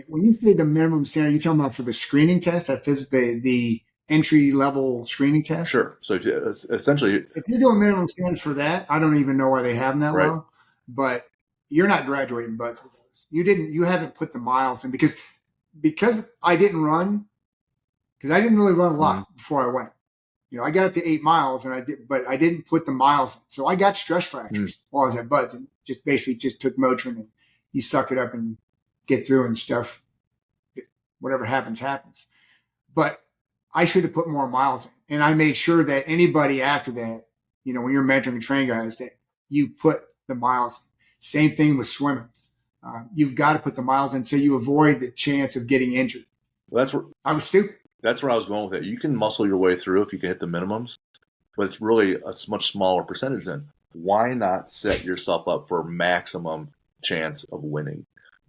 When you say the minimum standard, you're talking about for the screening test, the entry level screening test? Sure. So essentially, if you're doing minimum standards for that, I don't even know why they have them that low, but you're not graduating both of those. You haven't put the miles in because I didn't run, because I didn't really run a lot before I went. I got up to 8 miles but I didn't put the miles in. So I got stress fractures while I was at Buds and just took Motrin and you suck it up and get through and stuff. Whatever happens, happens. But I should have put more miles in. And I made sure that anybody after that, when you're mentoring and training guys, that you put the miles in. Same thing with swimming. You've got to put the miles in so you avoid the chance of getting injured. Well, I was stupid. That's where I was going with it. You can muscle your way through if you can hit the minimums, but it's really a much smaller percentage then. Why not set yourself up for maximum chance of winning?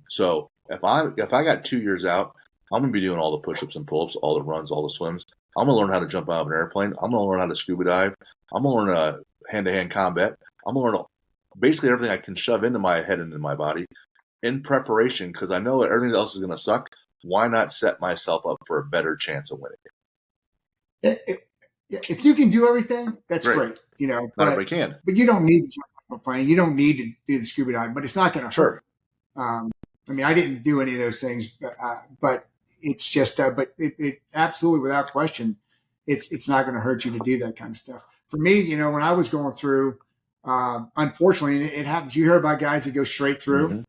So if I got 2 years out, I'm going to be doing all the push-ups and pull-ups, all the runs, all the swims. I'm going to learn how to jump out of an airplane. I'm going to learn how to scuba dive. I'm going to learn hand-to-hand combat. I'm going to learn basically everything I can shove into my head and into my body in preparation because I know that everything else is going to suck. Why not set myself up for a better chance of winning? If you can do everything, that's great. Not everybody can. But you don't need to jump out of a plane. You don't need to do the scuba dive, but it's not going to hurt. I didn't do any of those things, but it's just, but it absolutely, without question, it's not going to hurt you to do that kind of stuff. For me, when I was going through, unfortunately, it happens. You hear about guys that go straight through.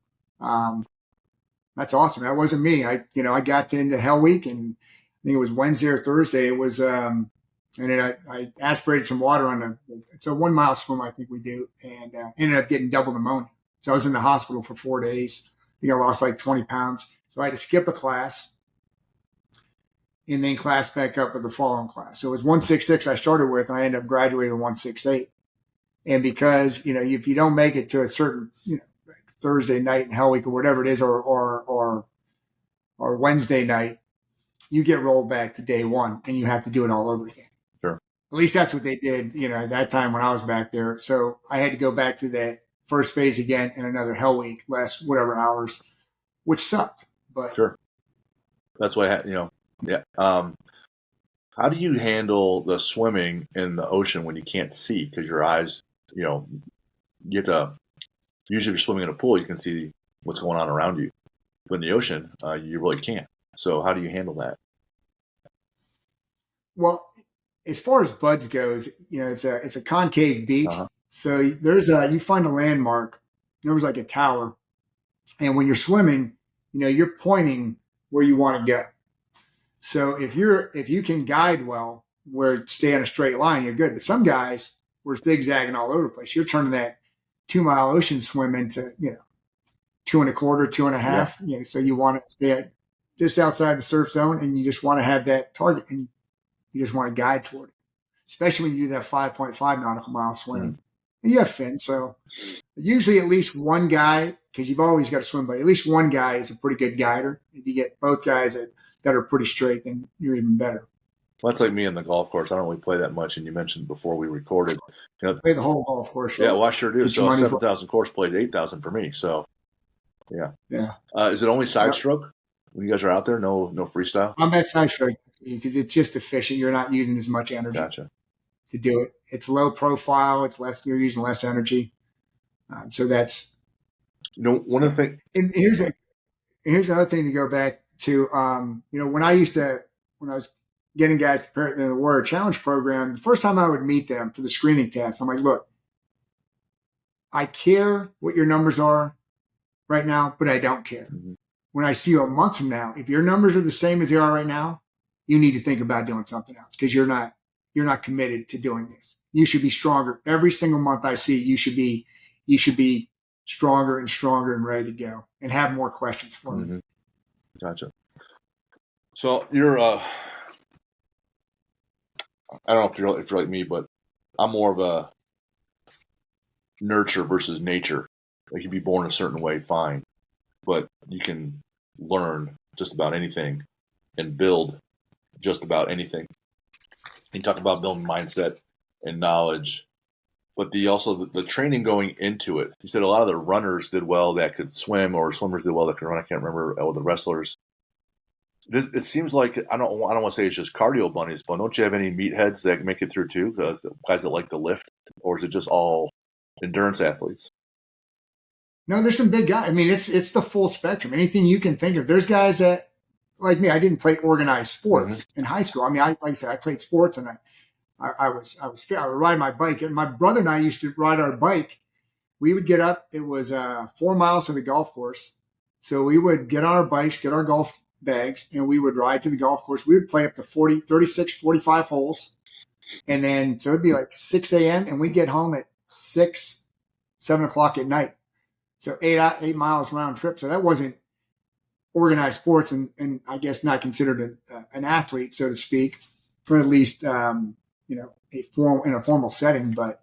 That's awesome. That wasn't me. I got into Hell Week, and I think it was Wednesday or Thursday. It was, and then I aspirated some water it's a 1 mile swim I think we do, and ended up getting double pneumonia. So I was in the hospital for 4 days. I think I lost like 20 pounds. So I had to skip a class and then class back up with the following class. So it was 166 I started with, and I ended up graduating 168. And because, if you don't make it to a certain, Thursday night in Hell Week or whatever it is, or Wednesday night, you get rolled back to day one and you have to do it all over again. Sure. At least that's what they did, at that time when I was back there. So I had to go back to that first phase again in another Hell Week, last whatever hours, which sucked. But sure. That's what yeah. How do you handle the swimming in the ocean when you can't see because your eyes, you have to. Usually, if you're swimming in a pool, you can see what's going on around you. But in the ocean, you really can't. So how do you handle that? Well, as far as Buds goes, it's a concave beach. So there's you find a landmark. There was like a tower. And when you're swimming, you're pointing where you want to go. So if you can guide well, stay on a straight line, you're good. But some guys were zigzagging all over the place. You're turning that 2 mile ocean swim into 2.25, 2.5. Yeah. So you want to stay just outside the surf zone, and you just want to have that target, and you just want to guide toward it. Especially when you do that 5.5 nautical mile swim, and you have fins. So usually at least one guy, because you've always got to swim, but at least one guy is a pretty good guider. If you get both guys that are pretty straight, then you're even better. Well, that's like me in the golf course. I don't really play that much, and you mentioned before we recorded. Play the whole golf course. Yeah, well, I sure do. So a 7,000 course plays 8,000 for me. So, yeah. Is it only side stroke when you guys are out there? No freestyle. I'm at side stroke because it's just efficient. You're not using as much energy to do it. It's low profile. It's less. You're using less energy. So that's one of the things. And here's another thing to go back to. When I was getting guys prepared in the Warrior Challenge program, the first time I would meet them for the screening test, I'm like, look, I care what your numbers are right now, but I don't care. Mm-hmm. When I see you a month from now, if your numbers are the same as they are right now, you need to think about doing something else because you're not committed to doing this. You should be stronger. Every single month I see you should be stronger and stronger and ready to go and have more questions for me. Mm-hmm. Gotcha. So you're I don't know if you're like me, but I'm more of a nurture versus nature. Like you be born a certain way, fine, but you can learn just about anything and build just about anything. You talk about building mindset and knowledge, but the training going into it. You said a lot of the runners did well that could swim, or swimmers did well that could run. I can't remember all the wrestlers. It seems like I don't want to say it's just cardio bunnies, but don't you have any meatheads that make it through too? Because guys that like to lift, or is it just all endurance athletes? No, there's some big guys. I mean, it's the full spectrum. Anything you can think of. There's guys that, like me, I didn't play organized sports in high school. I mean, like I said, I played sports and I would ride my bike. And my brother and I used to ride our bike. We would get up. It was 4 miles to the golf course. So we would get on our bikes, get our golf bags, and we would ride to the golf course. We would play up to 40, 36, 45 holes. And then, so it'd be like 6 a.m. and we'd get home at 6, 7 o'clock at night. So 8 miles round trip. So that wasn't organized sports and I guess not considered an athlete, so to speak, for at least, in a formal setting. But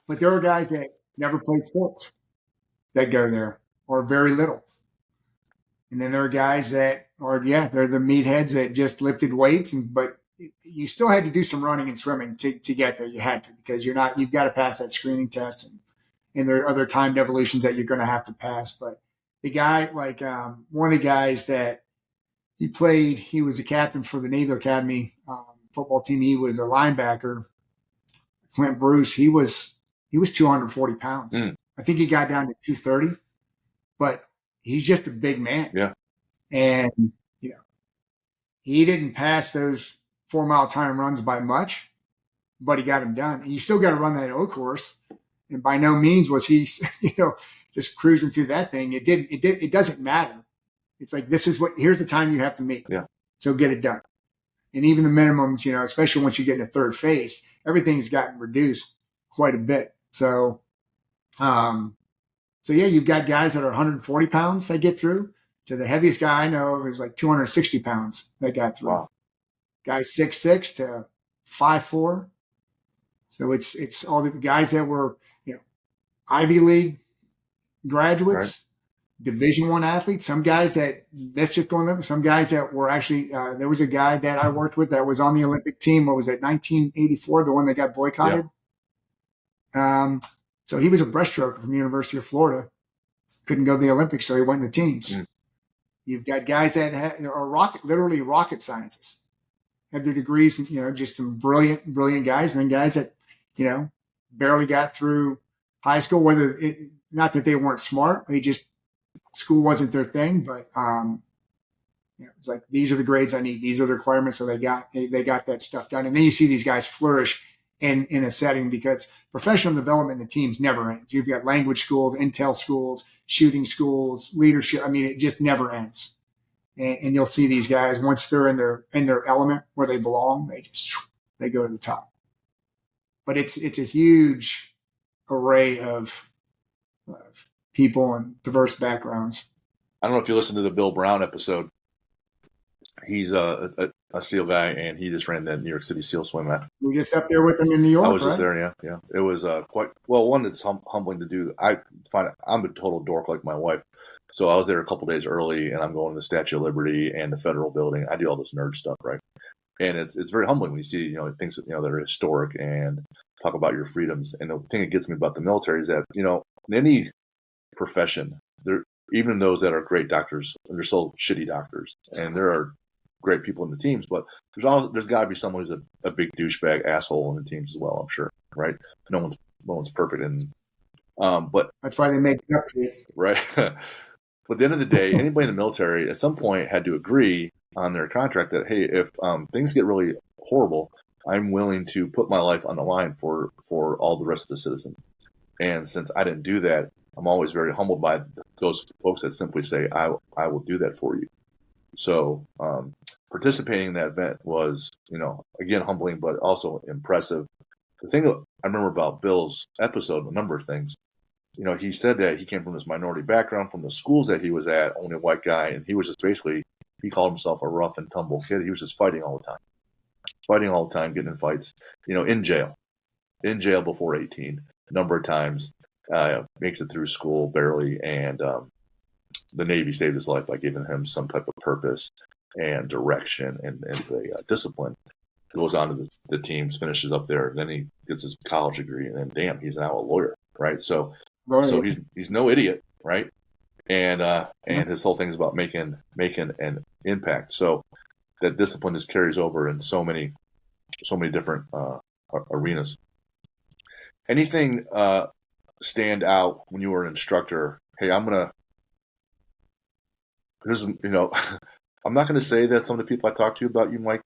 there are guys that never played sports that go there or very little. And then there are guys that they're the meatheads that just lifted weights but you still had to do some running and swimming to get there. You had to, because you've got to pass that screening test and there are other timed evolutions that you're going to have to pass. But the guy, like one of the guys that he was a captain for the Navy Academy football team. He was a linebacker, Clint Bruce. He was 240 pounds. I think he got down to 230, but he's just a big man. Yeah. And, he didn't pass those 4 mile time runs by much, but he got them done. And you still got to run that O course. And by no means was he, just cruising through that thing. It doesn't matter. It's like, here's the time you have to meet. Yeah. So get it done. And even the minimums, especially once you get into third phase, everything's gotten reduced quite a bit. So, you've got guys that are 140 pounds that get through, to the heaviest guy I know of is like 260 pounds that got through. Wow. Guys 6'6" to 5'4". So it's all the guys that were, Ivy League graduates, right. Division I athletes, some guys that missed just going there, some guys that were actually, there was a guy that I worked with that was on the Olympic team. What was it, 1984, the one that got boycotted? Yeah. So he was a breaststroker from the University of Florida. Couldn't go to the Olympics, so he went to the teams. Mm. You've got guys that are literally rocket scientists, have their degrees, just some brilliant guys, and then guys that, barely got through high school, not that they weren't smart, school wasn't their thing, but it's like, these are the grades I need, these are the requirements, so they got that stuff done. And then you see these guys flourish in a setting, because professional development in the teams never ends. You've got language schools, intel schools, shooting schools, leadership. I mean, it just never ends. And you'll see these guys, once they're in their element where they belong, they go to the top. But it's a huge array of people and diverse backgrounds. I don't know if you listened to the Bill Brown episode. He's a SEAL guy, and he just ran the New York City SEAL swim at. We just up there with him in New York. I was just there, yeah. It was quite well. One that's humbling to do. I'm a total dork like my wife, so I was there a couple days early, and I'm going to the Statue of Liberty and the Federal Building. I do all this nerd stuff, right? And it's very humbling when you see things that that are historic and talk about your freedoms. And the thing that gets me about the military is that in any profession, even those that are great doctors, they're still shitty doctors, and there are great people in the teams, but there's got to be someone who's a big douchebag asshole in the teams as well. I'm sure, right? No one's perfect, and but that's why they make it up to you, right? But at the end of the day, anybody in the military at some point had to agree on their contract that, hey, if things get really horrible, I'm willing to put my life on the line for all the rest of the citizens. And since I didn't do that, I'm always very humbled by those folks that simply say, I will do that for you. So participating in that event was, again, humbling, but also impressive. The thing that I remember about Bill's episode, a number of things, he said that he came from this minority background, from the schools that he was at, only a white guy, and he was just basically, he called himself a rough and tumble kid. He was just fighting all the time, getting in fights, in jail before 18, a number of times, makes it through school barely, and the Navy saved his life by giving him some type of purpose and direction and the discipline. Goes on to the teams, finishes up there, then he gets his college degree, and then damn, he's now a lawyer, right? So he's no idiot, right? And his whole thing is about making an impact. So that discipline just carries over in so many different arenas. Anything stand out when you were an instructor? Hey, I'm not going to say that some of the people I talk to about you, Mike,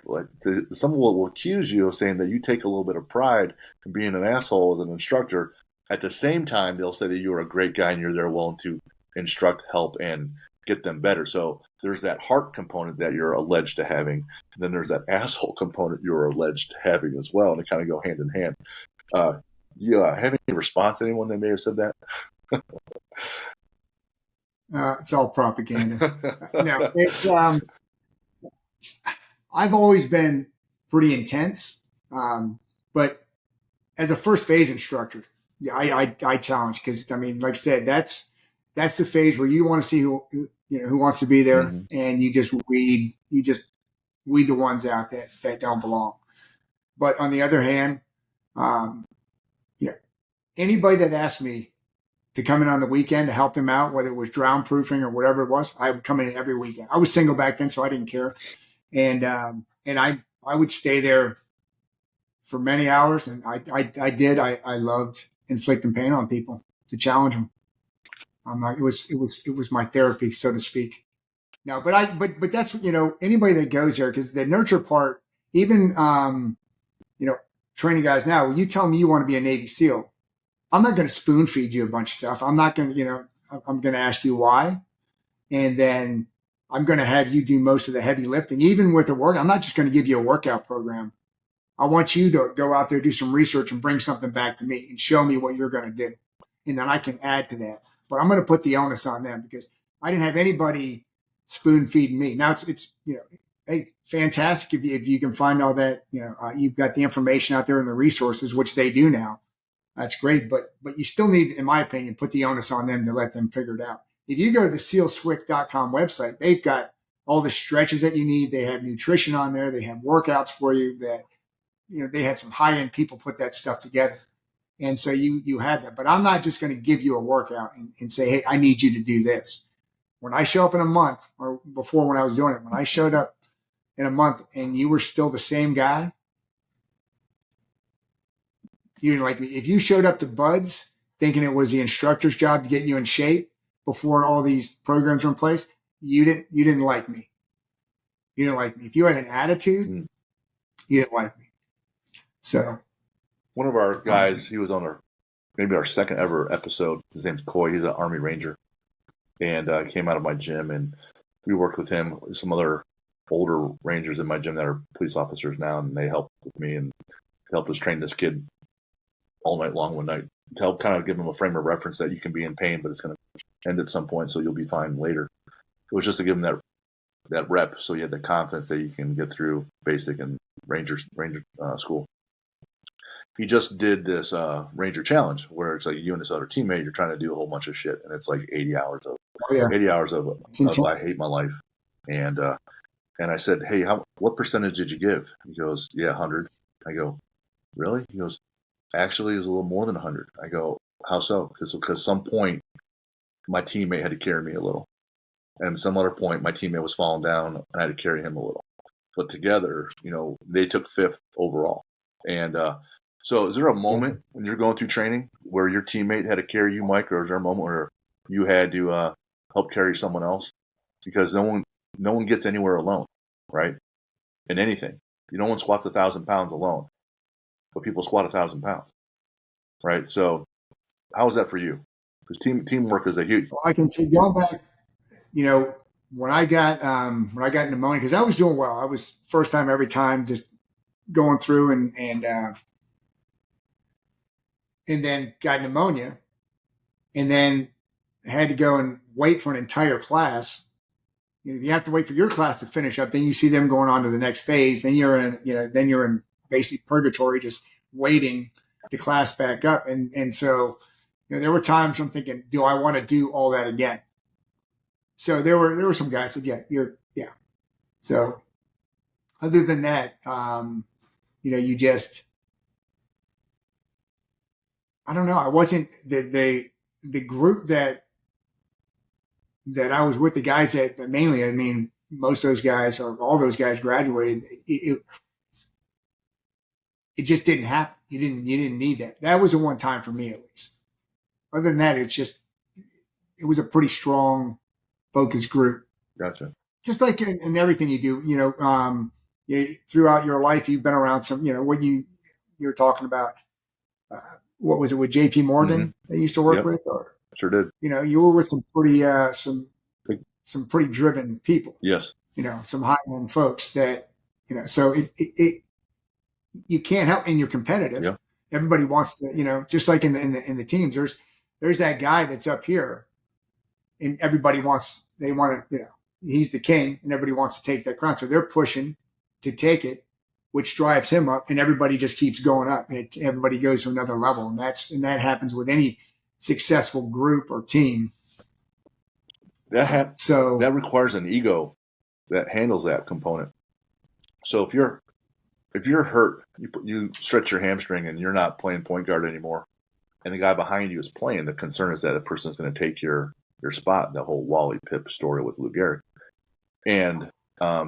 some will accuse you of saying that you take a little bit of pride in being an asshole as an instructor. At the same time, they'll say that you're a great guy and you're there willing to instruct, help, and get them better. So there's that heart component that you're alleged to having, and then there's that asshole component you're alleged to having as well, and they kind of go hand in hand. You have any response to anyone that may have said that? It's all propaganda. No, it's I've always been pretty intense, but as a first phase instructor, yeah, I challenge, because I mean, like I said, that's the phase where you want to see who wants to be there, mm-hmm. and you just weed the ones out that don't belong. But on the other hand, anybody that asked me to come in on the weekend to help them out, whether it was drown proofing or whatever it was, I would come in every weekend. I was single back then, so I didn't care. And I would stay there for many hours. And I loved inflicting pain on people to challenge them. It was my therapy, so to speak. No, but that's, anybody that goes there, because the nurture part, even, training guys now, when you tell me you want to be a Navy SEAL, I'm not going to spoon feed you a bunch of stuff. I'm not going to, I'm going to ask you why. And then I'm going to have you do most of the heavy lifting, even with the work. I'm not just going to give you a workout program. I want you to go out there, do some research, and bring something back to me and show me what you're going to do. And then I can add to that. But I'm going to put the onus on them, because I didn't have anybody spoon feeding me. Now it's hey, fantastic if you can find all that, you've got the information out there and the resources, which they do now. That's great, but you still need, in my opinion, put the onus on them to let them figure it out. If you go to the SEALSWIC.com website, they've got all the stretches that you need. They have nutrition on there. They have workouts for you that, they had some high-end people put that stuff together. And so you had that. But I'm not just going to give you a workout and say, hey, I need you to do this. When I show up in a month, or before when I was doing it, when I showed up in a month and you were still the same guy, you didn't like me. If you showed up to Buds thinking it was the instructor's job to get you in shape before all these programs were in place, you didn't like me. You didn't like me. If you had an attitude, you didn't like me. So one of our guys, he was on maybe our second ever episode. His name's Coy. He's an Army Ranger, and came out of my gym, and we worked with him, some other older Rangers in my gym that are police officers now, and they helped with me and helped us train this kid all night long one night to help kind of give him a frame of reference that you can be in pain, but it's going to end at some point, so you'll be fine later. It was just to give him that rep, so you had the confidence that you can get through basic and Ranger school. He just did this Ranger challenge where it's like you and this other teammate, you're trying to do a whole bunch of shit, and it's like 80 hours of I hate my life. And I said, hey, what percentage did you give? He goes, yeah, 100. I go, really? He goes, actually, it was a little more than 100. I go, how so? Because some point my teammate had to carry me a little, and some other point my teammate was falling down and I had to carry him a little. But together, they took 5th overall. And so is there a moment when you're going through training where your teammate had to carry you, Mike, or is there a moment where you had to help carry someone else? Because no one gets anywhere alone, right? In anything. No one squats 1,000 pounds alone, but people squat 1,000 pounds, right? So how was that for you? Because teamwork is a huge. Well, I can say going back, when I got pneumonia, because I was doing well. I was first time every time, just going through and then got pneumonia, and then had to go and wait for an entire class. You have to wait for your class to finish up. Then you see them going on to the next phase. Then you're in basically purgatory, just waiting the class back up. And so, there were times I'm thinking, do I want to do all that again? So there were some guys that said, yeah. So other than that, you just, I don't know. I wasn't the group that I was with, the guys that mainly, I mean, most of those guys or all those guys graduated. It just didn't happen. You didn't need that. That was the one time for me, at least. Other than that, it was a pretty strong, focused group. Gotcha. Just like in everything you do, throughout your life, you've been around some, what you were talking about. What was it with J.P. Morgan that you used to work with? Or sure did. You were with some pretty some pretty driven people. Yes. Some high-end folks that So you can't help, and you're competitive. Yeah. Everybody wants to, just like in the teams. There's that guy that's up here, and everybody wants to, he's the king, and everybody wants to take that crown. So they're pushing to take it, which drives him up, and everybody just keeps going up, and everybody goes to another level. And that happens with any successful group or team. So that requires an ego that handles that component. So if you're hurt, you stretch your hamstring and you're not playing point guard anymore, and the guy behind you is playing, the concern is that a person is going to take your spot. The whole Wally Pipp story with Lou Gehrig. And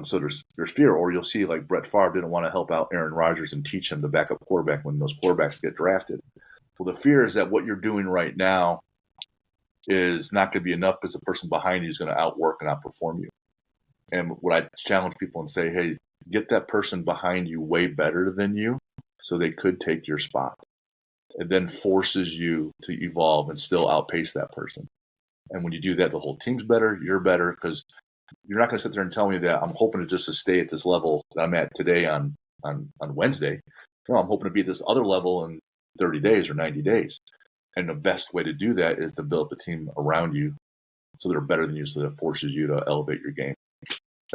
so there's fear, or you'll see like Brett Favre didn't want to help out Aaron Rodgers and teach him the backup quarterback when those quarterbacks get drafted. Well, the fear is that what you're doing right now is not going to be enough because the person behind you is going to outwork and outperform you. And what I challenge people and say, hey, get that person behind you way better than you so they could take your spot. It then forces you to evolve and still outpace that person. And when you do that, the whole team's better, you're better, because you're not going to sit there and tell me that I'm hoping to just to stay at this level that I'm at today on Wednesday. No, I'm hoping to be at this other level in 30 days or 90 days. And the best way to do that is to build the team around you so they're better than you, so that forces you to elevate your game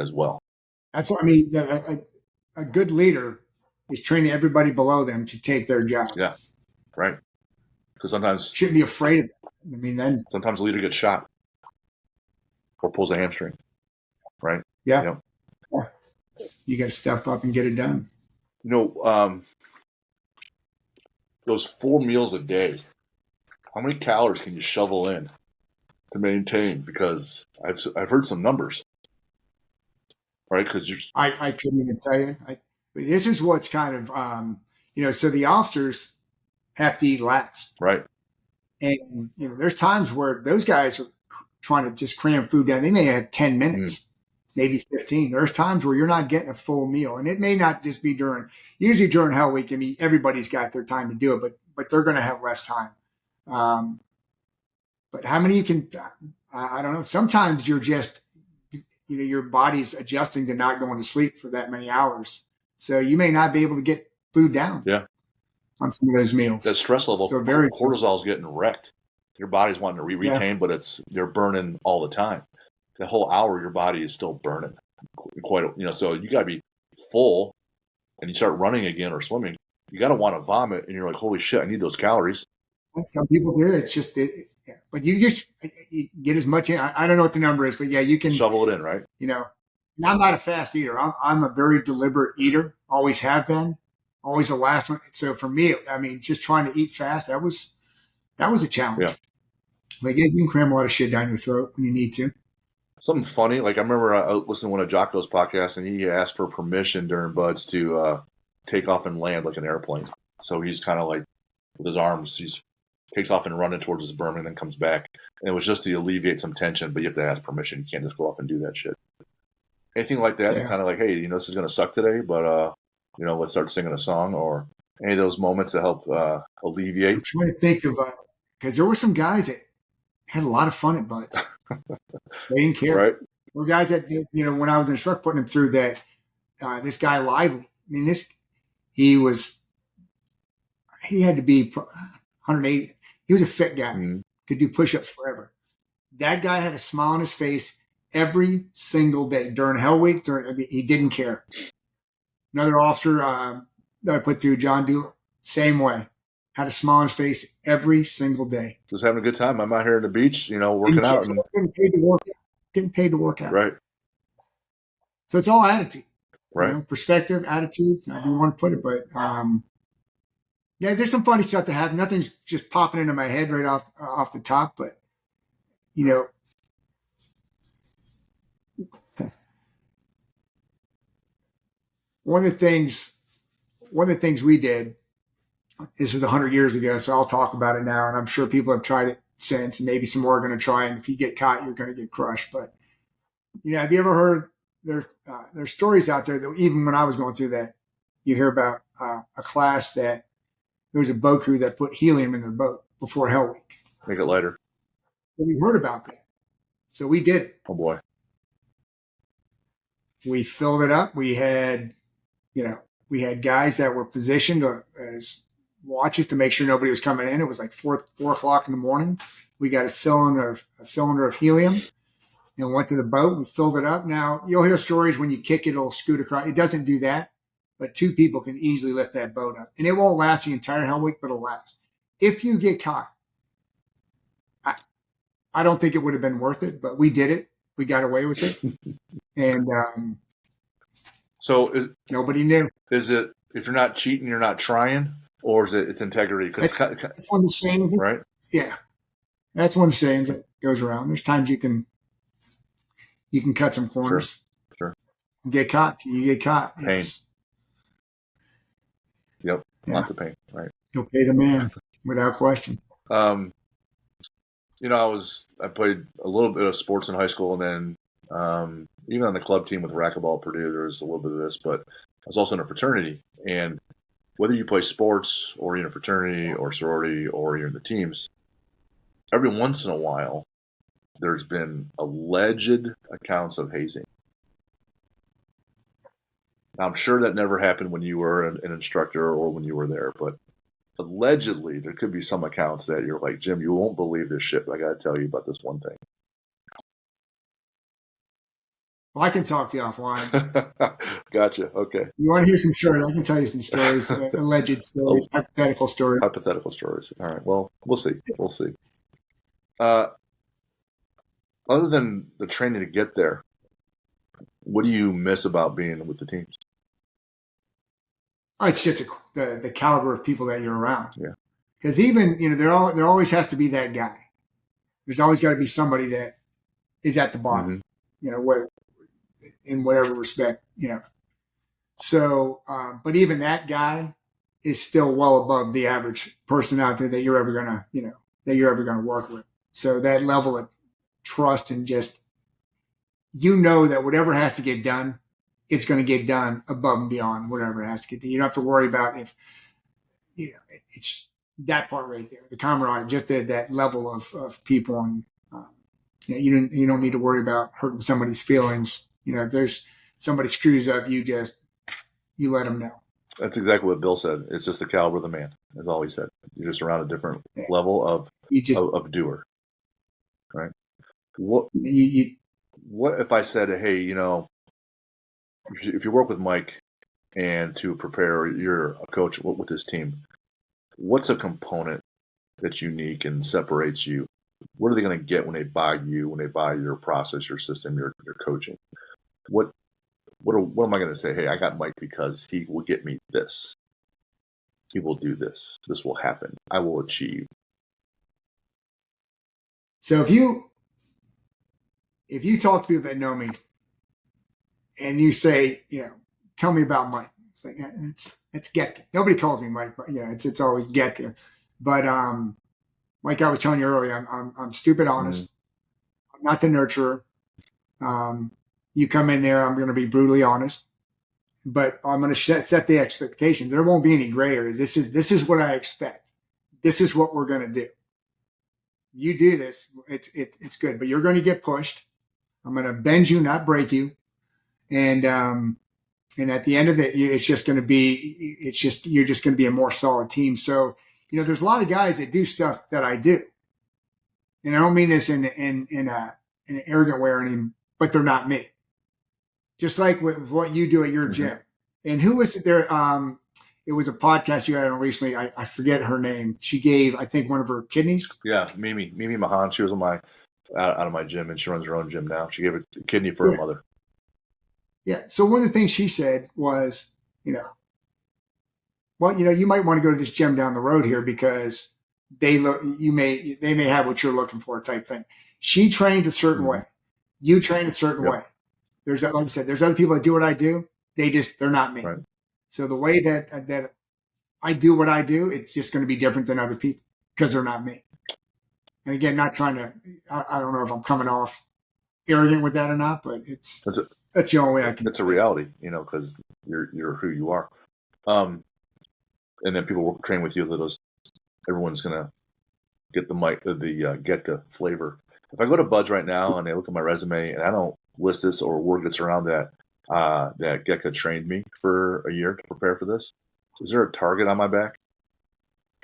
as well. That's what I mean. A good leader is training everybody below them to take their job. Yeah, right. Because sometimes shouldn't be afraid of it. I mean, then sometimes a leader gets shot or pulls a hamstring, right? Yeah. You got to step up and get it done. Those 4 meals a day, how many calories can you shovel in to maintain? Because I've heard some numbers, right? Because I couldn't even tell you. This is what's kind of so the officers have to eat last, right? And there's times where those guys are trying to just cram food down. They may have 10 minutes, maybe 15. There's times where you're not getting a full meal, and it may not just be usually during Hell Week. I mean, everybody's got their time to do it, but they're going to have less time. But how many you can? I don't know. Sometimes you're just, your body's adjusting to not going to sleep for that many hours, so you may not be able to get food down. Yeah. On some of those meals. That stress level, so cortisol is getting wrecked. Your body's wanting to retain, but they're burning all the time. The whole hour, your body is still burning. So you got to be full, and you start running again or swimming. You got to want to vomit, and you're like, holy shit, I need those calories. Some people do. It's just, but you get as much in. I don't know what the number is, but you can shovel it in, right? I'm not a fast eater. I'm a very deliberate eater. Always have been. Always the last one. So for me, I mean, just trying to eat fast, that was a challenge. Yeah. Like, you can cram a lot of shit down your throat when you need to. Something funny, like I remember I listened to one of Jocko's podcasts, and he asked for permission during Buds to take off and land like an airplane. So he's kind of like, with his arms, he takes off and running towards his berm and then comes back. And it was just to alleviate some tension, but you have to ask permission. You can't just go off and do that shit. Anything like that, kind of like, hey, this is going to suck today, but let's start singing a song, or any of those moments to help alleviate. I'm trying to think of because there were some guys that had a lot of fun at butts. They didn't care. Right. There were guys that, when I was in instructor putting them through that, this guy Lively, I mean, he had to be 180. He was a fit guy, could do push-ups forever. That guy had a smile on his face every single day during Hell Week. He didn't care. Another officer that I put through, John Doolittle, same way. Had a smile on his face every single day. Just having a good time. I'm out here on the beach, working out. And getting paid to work out. Right. So it's all attitude. Right. Perspective, attitude, however you want to put it. But yeah, there's some funny stuff to happen. Nothing's just popping into my head right off the top, but one of the things we did, this was 100 years ago, so I'll talk about it now, and I'm sure people have tried it since, and maybe some more are going to try, and if you get caught, you're going to get crushed. But have you ever heard there's stories out there that even when I was going through that, you hear about a class that there was a boat crew that put helium in their boat before Hell Week. Make it lighter. And we heard about that, so we did it. Oh boy. We filled it up. We had guys that were positioned as watches to make sure nobody was coming in. It was like 4 o'clock in the morning. We got a cylinder of helium and went to the boat. We filled it up. Now you'll hear stories when you kick it, it'll scoot across. It doesn't do that, but 2 people can easily lift that boat up, and it won't last the entire Hell Week, but it'll last. If you get caught, I don't think it would have been worth it, but we did it. We got away with it. And so nobody knew. Is it, if you're not cheating, you're not trying, or is it's integrity? That's one of the sayings, right? Yeah, that's one of the sayings that goes around. There's times you can cut some corners. Sure. Get caught. You get caught. Pain. Yep. Yeah. Lots of pain. Right. You'll pay the man without question. I played a little bit of sports in high school, and then even on the club team with racquetball at Purdue, there was a little bit of this, but I was also in a fraternity. And whether you play sports or you're in a fraternity or sorority or you're in the teams, every once in a while, there's been alleged accounts of hazing. Now, I'm sure that never happened when you were an instructor or when you were there, but allegedly there could be some accounts that you're like, Jim, you won't believe this shit, but I got to tell you about this one thing. Well, I can talk to you offline. Gotcha. Okay. You want to hear some stories? I can tell you some stories, alleged stories, hypothetical stories. Hypothetical stories. All right. Well, we'll see. We'll see. Other than the training to get there, what do you miss about being with the teams? Oh, it's just the caliber of people that you're around. Yeah. Because even, there always has to be that guy. There's always got to be somebody that is at the bottom, in whatever respect, So, but even that guy is still well above the average person out there that you're ever gonna work with. So that level of trust and just, that whatever has to get done, it's going to get done above and beyond whatever has to get done. You don't have to worry about if, it's that part right there, the camaraderie, just that level of people. And, you don't need to worry about hurting somebody's feelings. If there's somebody screws up, you let them know. That's exactly what Bill said. It's just the caliber of the man. That's all he said. You're just around a different level of doer, right? What if I said, hey, if you work with Mike and to prepare, you're a coach with his team, what's a component that's unique and separates you? What are they going to get when they buy you, when they buy your process, your system, your coaching? What am I going to say? Hey, I got Mike because he will get me this. He will do this. This will happen. I will achieve. So if you talk to people that know me and you say, tell me about Mike, it's like, it's Getka. Nobody calls me Mike, but it's always Getka. But like I was telling you earlier, I'm stupid honest. Mm-hmm. I'm not the nurturer. You come in there, I'm going to be brutally honest, but I'm going to set the expectations. There won't be any gray areas. This is what I expect. This is what we're going to do. you do this, it's good, but you're going to get pushed. I'm going to bend you, not break you. And at the end of it, it's just going to be, you're just going to be a more solid team. So, there's a lot of guys that do stuff that I do. And I don't mean this in an arrogant way or anything, but they're not me. Just like with what you do at your gym. And who was it there? It was a podcast you had on recently. I forget her name. She gave, I think, one of her kidneys. Yeah, Mimi Mahan. She was out of my gym, and she runs her own gym now. She gave a kidney for her mother. Yeah. So one of the things she said was, well, you might want to go to this gym down the road here because they may have what you're looking for, type thing. She trains a certain way. You train a certain way. There's, like I said, there's other people that do what I do. They're not me. Right. So the way that I do what I do, it's just going to be different than other people because they're not me. And again, not trying to, I don't know if I'm coming off arrogant with that or not, but that's the only way I can. It's a reality, because you're who you are. And then people will train with you. Everyone's gonna get the Getka flavor. If I go to Bud's right now and they look at my resume and I don't list this or word gets around that Getka trained me for a year to prepare for this, is there a target on my back,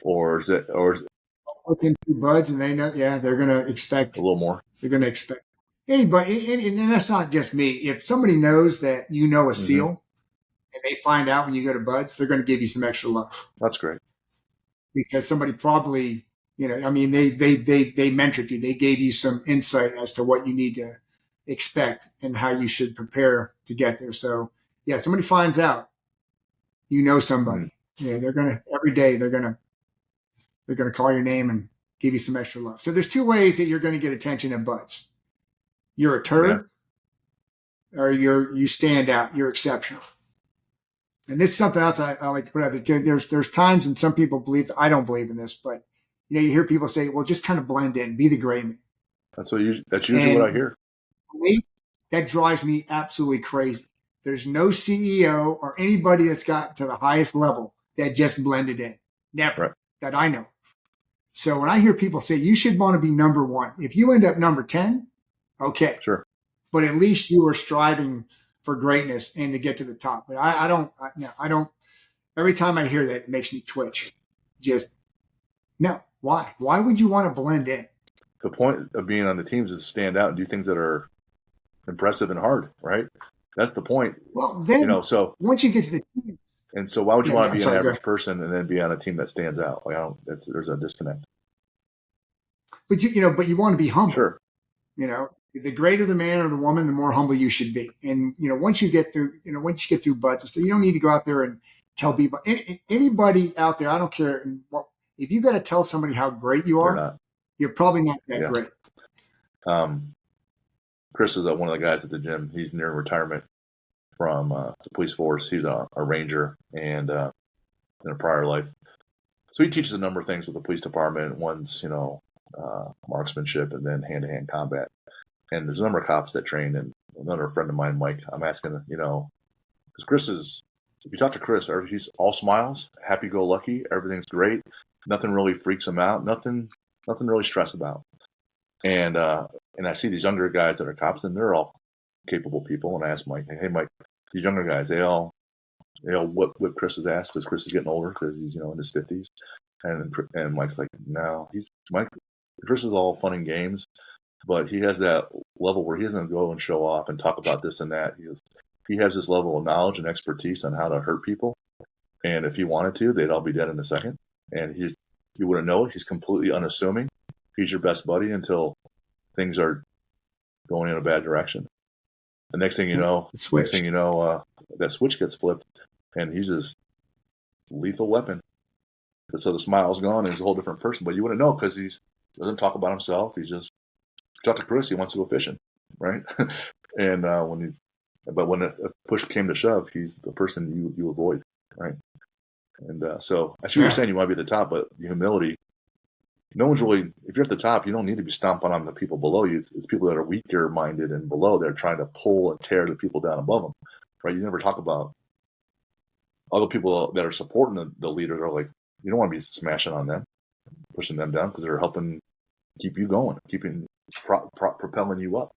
or is it looking through Bud's and they know? Yeah, they're gonna expect a little more. They're gonna expect anybody, and that's not just me. If somebody knows that a SEAL and they find out when you go to Bud's, they're going to give you some extra love. That's great. Because somebody probably, they mentored you. They gave you some insight as to what you need to expect and how you should prepare to get there. So yeah, somebody finds out, somebody. Yeah, they're gonna every day they're gonna call your name and give you some extra love. So there's two ways that you're going to get attention at Bud's. You're a turd, or you stand out. You're exceptional. And this is something else I like to put out there. There's times when some people believe, I don't believe in this, but you hear people say, well, just kind of blend in, be the gray man. That's usually what I hear. Me, that drives me absolutely crazy. There's no CEO or anybody that's got to the highest level that just blended in. Never, that I know. So when I hear people say you should want to be number one, if you end up number 10, okay. Sure. But at least you are striving for greatness and to get to the top. But I don't. Every time I hear that, it makes me twitch. No. Why? Why would you want to blend in? The point of being on the teams is to stand out and do things that are impressive and hard, right? That's the point. Well, then, so once you get to the teams. And so why would you want to be an average person and then be on a team that stands out? There's a disconnect. But you want to be humble. Sure. The greater the man or the woman, the more humble you should be. And once you get through Bud's, so you don't need to go out there and tell people. Anybody out there, I don't care. If you got to tell somebody how great you are, you're probably not that great. Chris is one of the guys at the gym. He's near retirement from the police force. He's a ranger and in a prior life. So he teaches a number of things with the police department. One's marksmanship and then hand-to-hand combat. And there's a number of cops that train. And another friend of mine, Mike, I'm asking, because Chris is, if you talk to Chris, he's all smiles, happy-go-lucky, everything's great, nothing really freaks him out, nothing really stressed about. And I see these younger guys that are cops, and they're all capable people. And I ask Mike, hey, Mike, these younger guys, they all whip Chris's ass because Chris is getting older because he's in his 50s. And Mike's like, no, Chris is all fun and games. But he has that level where he doesn't go and show off and talk about this and that. He has this level of knowledge and expertise on how to hurt people. And if he wanted to, they'd all be dead in a second. And you wouldn't know it. He's completely unassuming. He's your best buddy until things are going in a bad direction. The next thing you know, that switch gets flipped, and he's just lethal weapon. So the smile's gone, and he's a whole different person. But you wouldn't know because he doesn't talk about himself. He's just talk to Chris. He wants to go fishing, right? And when a push came to shove, he's the person you avoid, right? And so I see what you're saying. You want to be at the top, but the humility. No one's really. If you're at the top, you don't need to be stomping on the people below you. It's people that are weaker minded and below. They're trying to pull and tear the people down above them, right? You never talk about other people that are supporting the leaders. Are like, you don't want to be smashing on them, pushing them down because they're helping keep you going, propelling you up.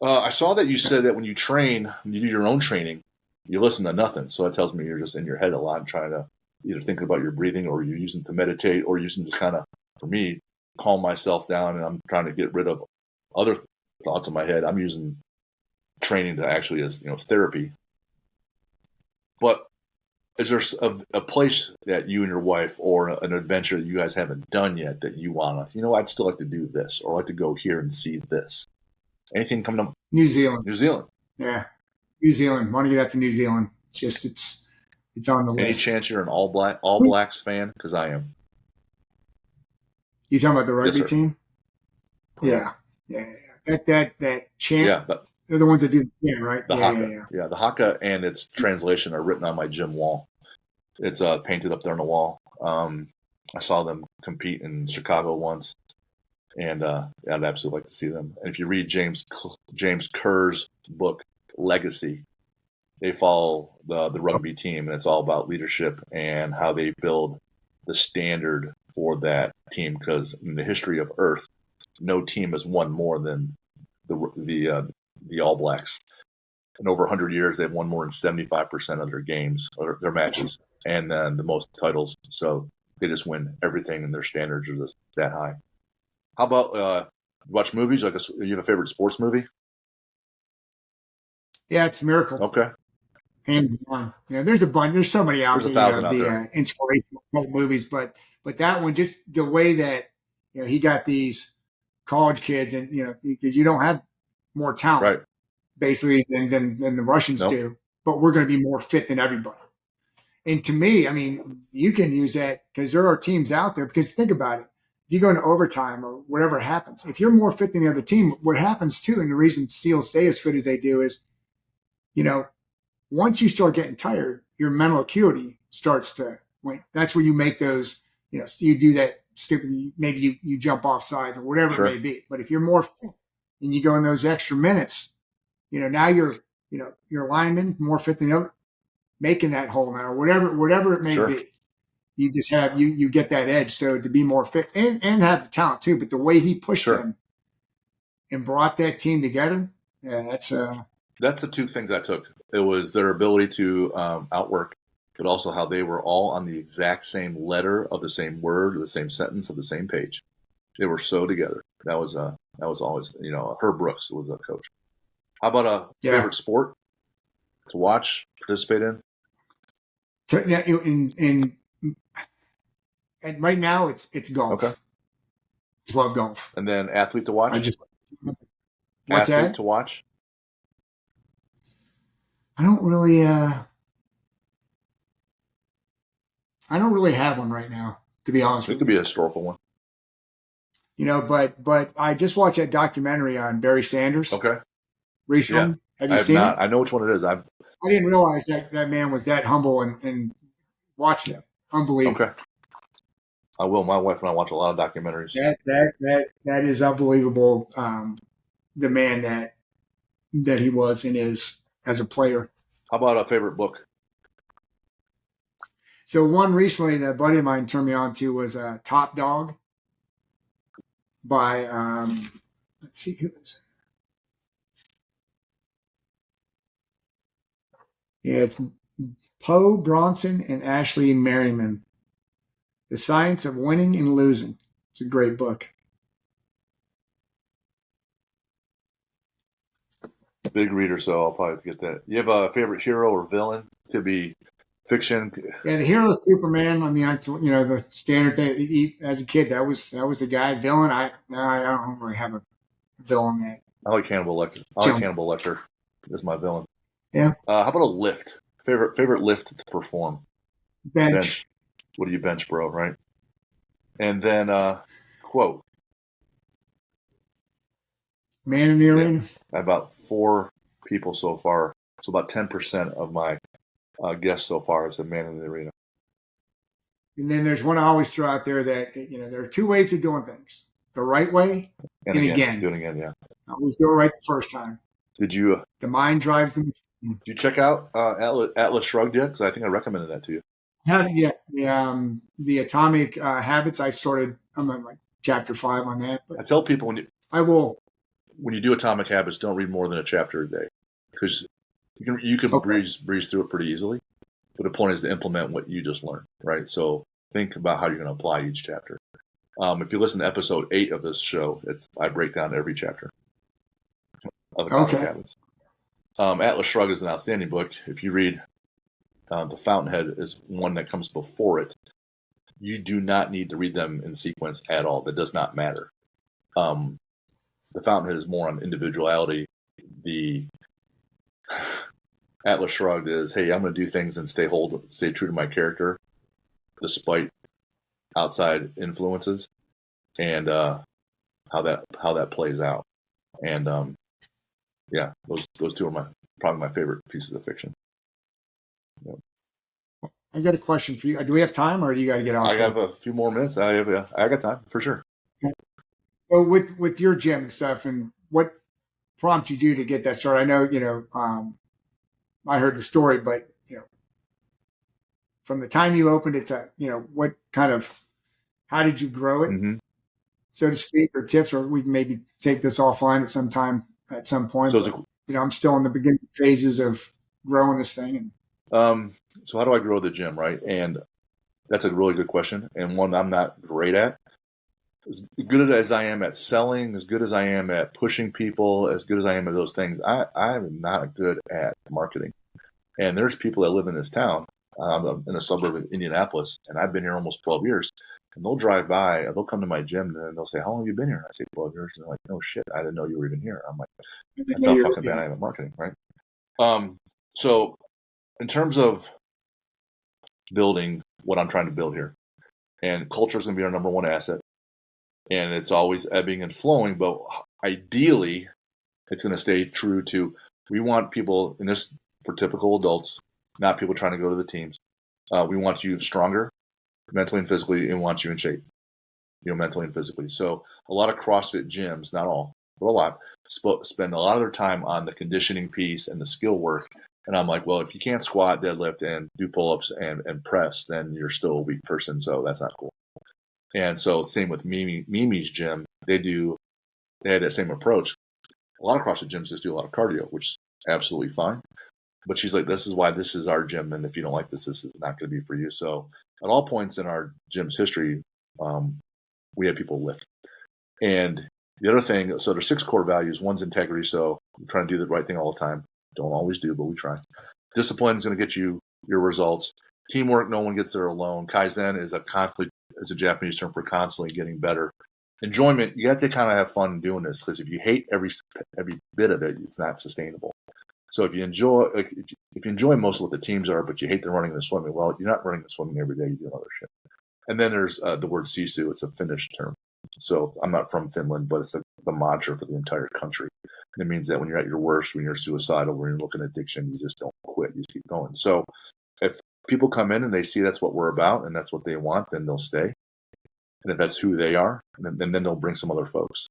I saw that you said that when you train, when you do your own training, you listen to nothing. So that tells me you're just in your head a lot, trying to either think about your breathing, or you're using to meditate, or using to kind of, for me, calm myself down, and I'm trying to get rid of other thoughts in my head. I'm using training to actually as therapy. But is there a place that you and your wife, or an adventure that you guys haven't done yet, that you wanna, I'd still like to do this, or I'd like to go here and see this? Anything coming up? New Zealand. New Zealand. Yeah, New Zealand. Want to get out to New Zealand? It's on the list. Any chance you're an All Blacks fan? Because I am. You talking about the rugby Yes, team? Yeah. That chant. Yeah, but they're the ones that do the chant, right? the haka. Yeah, the haka and its translation are written on my gym wall. It's painted up there on the wall. I saw them compete in Chicago once, and I'd absolutely like to see them. And if you read James Kerr's book Legacy, they follow the rugby team, and it's all about leadership and how they build the standard for that team. Because in the history of Earth, no team has won more than the All Blacks. In over 100 years, they've won more than 75% of their games, or their matches, and then the most titles. So they just win everything, and their standards are just that high. How about watch movies? Like, you have a favorite sports movie? Yeah, it's Miracle. Okay. Hands down. There's a bunch. There's so many out there. There's 1,000 out there. Inspirational movies, but that one, just the way that he got these college kids, and because you don't have more talent, Right, basically than the Russians do, but we're going to be more fit than everybody. And to me, I mean, you can use that because there are teams out there. Because think about it. If you go into overtime or whatever happens, if you're more fit than the other team, what happens too, and the reason SEALs stay as fit as they do is, once you start getting tired, your mental acuity starts to wane. That's where you make those, you do that stupid, maybe you jump off sides or whatever sure. it may be. But if you're more fit and you go in those extra minutes, now your lineman more fit than the other, making that hole now, or whatever it may Sure. be. You just have, you get that edge. So to be more fit and have the talent too, but the way he pushed Sure. them and brought that team together, that's the two things I took. It was their ability to outwork, but also how they were all on the exact same letter of the same word, the same sentence of the same page. They were so together. That was always, Herb Brooks was a coach. How about a favorite sport to watch, participate in? And right now it's golf. Okay. Just love golf. And then athlete to watch? What's athlete that? to watch? I don't really have one right now, to be honest with you. It could be a historical one. But I just watched that documentary on Barry Sanders. Okay. Recently. Yeah. Have you seen it? I know which one it is. I didn't realize that man was that humble and watched it. Unbelievable. Okay. I will. My wife and I watch a lot of documentaries. That is unbelievable. The man that he was and is as a player. How about a favorite book? So one recently that a buddy of mine turned me on to was Top Dog by let's see who is it. Yeah, it's Poe Bronson and Ashley Merriman. The Science of Winning and Losing. It's a great book. Big reader, so I'll probably have to get that. You have a favorite hero or villain? Could be fiction. Yeah, the hero is Superman. I mean, the standard thing. As a kid, that was the guy. Villain, I don't really have a villain that. I like Hannibal Lecter. Hannibal Lecter is my villain. Yeah. How about a lift? Favorite lift to perform? Bench. What do you bench, bro? Right. And then quote. Man in the arena. I have about 4 people so far. So about 10% of my guests so far is a man in the arena. And then there's one I always throw out there that there are 2 ways of doing things: the right way and again. Do it again, yeah. I always do it right the first time. Did you? The mind drives the machine. Did you check out Atlas Shrugged yet? Because I think I recommended that to you. Haven't yet. The Atomic Habits. I started. I'm on like chapter 5 on that. I But tell people I will. when you do Atomic Habits, don't read more than a chapter a day, because you can Okay. breeze through it pretty easily. But the point is to implement what you just learned, right? So think about how you're going to apply each chapter. If you listen to episode 8 of this show, I break down every chapter of Atomic Habits. Atlas Shrugged is an outstanding book. If you read The Fountainhead is one that comes before it. You do not need to read them in sequence at all. That does not matter. The Fountainhead is more on individuality. The Atlas Shrugged is, hey, I'm going to do things and stay true to my character, despite outside influences, and how that plays out. And yeah, those two are probably my favorite pieces of fiction. Yep. I got a question for you. Do we have time, or do you got to get off? I have a few more minutes. I got time for sure. So with your gym and stuff, and what prompted you to get that started? I know, I heard the story, but from the time you opened it to, how did you grow it, Mm-hmm. so to speak, or tips, or we can maybe take this offline at some point. So I'm still in the beginning phases of growing this thing. So how do I grow the gym, right? And that's a really good question, and one I'm not great at. As good as I am at selling, as good as I am at pushing people, as good as I am at those things, I am not good at marketing. And there's people that live in this town, in a suburb of Indianapolis, and I've been here almost 12 years. And they'll drive by, they'll come to my gym, and they'll say, "How long have you been here?" I say, 12 years. And they're like, "No shit, I didn't know you were even here." I'm like, "That's how fucking bad I am at marketing," right? So in terms of building what I'm trying to build here, and culture is going to be our number one asset. And it's always ebbing and flowing, but ideally, it's going to stay true to, we want people in this, for typical adults, not people trying to go to the teams. We want you stronger, mentally and physically, and want you in shape, mentally and physically. So a lot of CrossFit gyms, not all, but a lot, spend a lot of their time on the conditioning piece and the skill work. And I'm like, well, if you can't squat, deadlift, and do pull-ups and press, then you're still a weak person, so that's not cool. And so same with Mimi's gym, they had that same approach. A lot of CrossFit gyms just do a lot of cardio, which is absolutely fine. But she's like, this is why this is our gym, and if you don't like this is not going to be for you. So at all points in our gym's history, we had people lift. And the other thing, so there's 6 core values. One's integrity, so we're trying to do the right thing all the time. Don't always do, but we try. Discipline is going to get you your results. Teamwork, no one gets there alone. Kaizen is a Japanese term for constantly getting better. Enjoyment, you got to kind of have fun doing this, because if you hate every bit of it, it's not sustainable. So if you enjoy most of what the teams are, but you hate the running and the swimming, well, you're not running and swimming every day. You do other shit. And then there's the word sisu. It's a Finnish term. So I'm not from Finland, but it's the mantra for the entire country. And it means that when you're at your worst, when you're suicidal, when you're looking at addiction, you just don't quit. You just keep going. So if people come in and they see that's what we're about and that's what they want, then they'll stay. And if that's who they are, then they'll bring some other folks.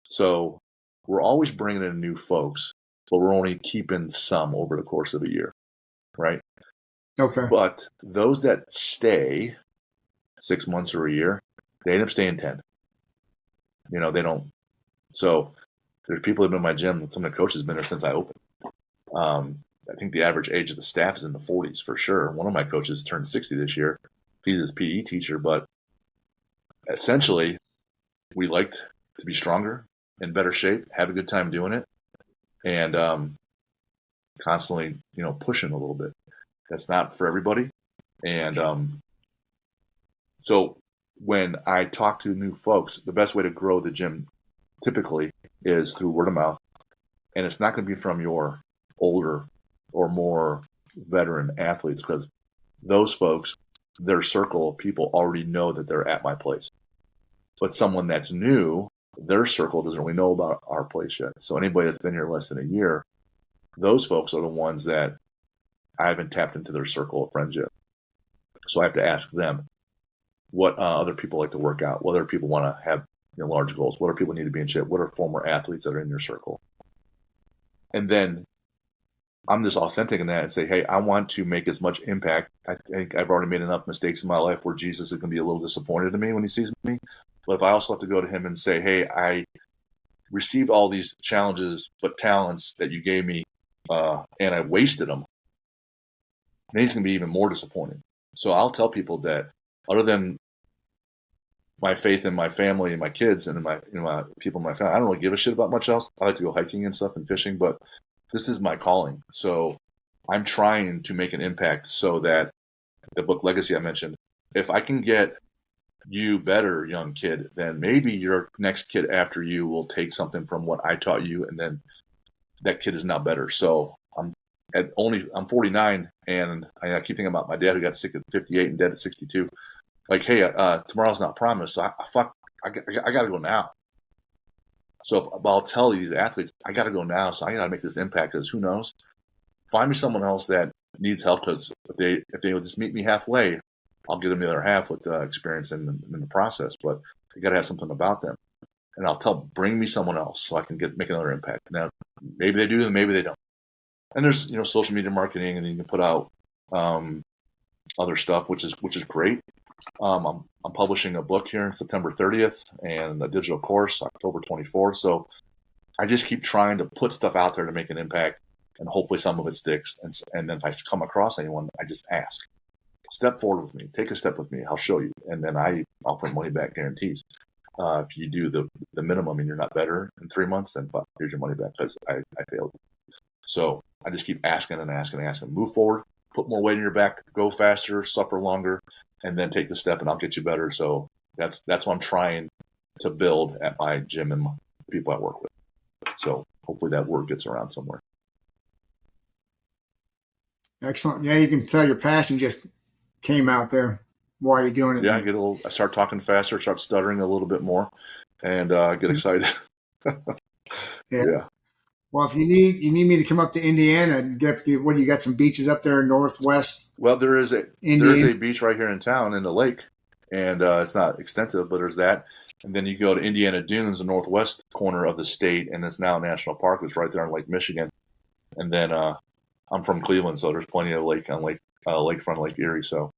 So we're always bringing in new folks, but we're only keeping some over the course of a year, right? Okay. But those that stay 6 months or a year, they end up staying 10. They don't. So there's people that have been in my gym. Some of the coaches have been there since I opened. I think the average age of the staff is in the 40s for sure. One of my coaches turned 60 this year. He's his PE teacher, but essentially, we liked to be stronger, in better shape, have a good time doing it, and constantly, pushing a little bit. That's not for everybody. And so when I talk to new folks, the best way to grow the gym typically is through word of mouth. And it's not going to be from your older or more veteran athletes, because those folks, their circle of people already know that they're at my place. But someone that's new, their circle doesn't really know about our place yet. So anybody that's been here less than a year, those folks are the ones that I haven't tapped into their circle of friends yet. So I have to ask them what other people like to work out, what other people want to have large goals, what other people need to be in shape, what are former athletes that are in your circle. And then I'm just authentic in that and say, hey, I want to make as much impact. I think I've already made enough mistakes in my life where Jesus is going to be a little disappointed in me when he sees me. But if I also have to go to him and say, hey, I received all these challenges, but talents that you gave me, and I wasted them, then he's going to be even more disappointed. So I'll tell people that other than my faith in my family and my kids and in my people in my family, I don't really give a shit about much else. I like to go hiking and stuff and fishing, but this is my calling. So I'm trying to make an impact so that the book Legacy I mentioned, if I can get you better, young kid, then maybe your next kid after you will take something from what I taught you, and then that kid is now better. So I'm 49, and I keep thinking about my dad who got sick at 58 and dead at 62. Like, hey, tomorrow's not promised, so I got to go now. So I'll tell these athletes, I got to go now, so I got to make this impact, because who knows? Find me someone else that needs help, because if they would just meet me halfway, I'll get them the other half with experience in the process. But you got to have something about them, and bring me someone else so I can make another impact. Now, maybe they do, and maybe they don't. And there's social media marketing, and then you can put out other stuff, which is great. I'm publishing a book here on September 30th, and a digital course October 24th. So I just keep trying to put stuff out there to make an impact, and hopefully some of it sticks. And then if I come across anyone, I just ask. Step forward with me. Take a step with me. I'll show you. And then I offer money back guarantees. If you do the minimum and you're not better in 3 months, then here's your money back, because I failed. So I just keep asking and asking and asking. Move forward. Put more weight in your back. Go faster. Suffer longer. And then take the step, and I'll get you better. So that's what I'm trying to build at my gym and the people I work with. So hopefully that word gets around somewhere. Excellent. Yeah, you can tell your passion just came out there while you're doing it. Yeah, I start talking faster, start stuttering a little bit more, and get excited. Yeah. Well, if you need me to come up to Indiana and you got some beaches up there in Northwest? Well, there is a beach right here in town in the lake, and it's not extensive, but there's that. And then you go to Indiana Dunes, the northwest corner of the state, and it's now a national park. It's right there on Lake Michigan. And then I'm from Cleveland, so there's plenty of lake on lakefront Lake Erie. So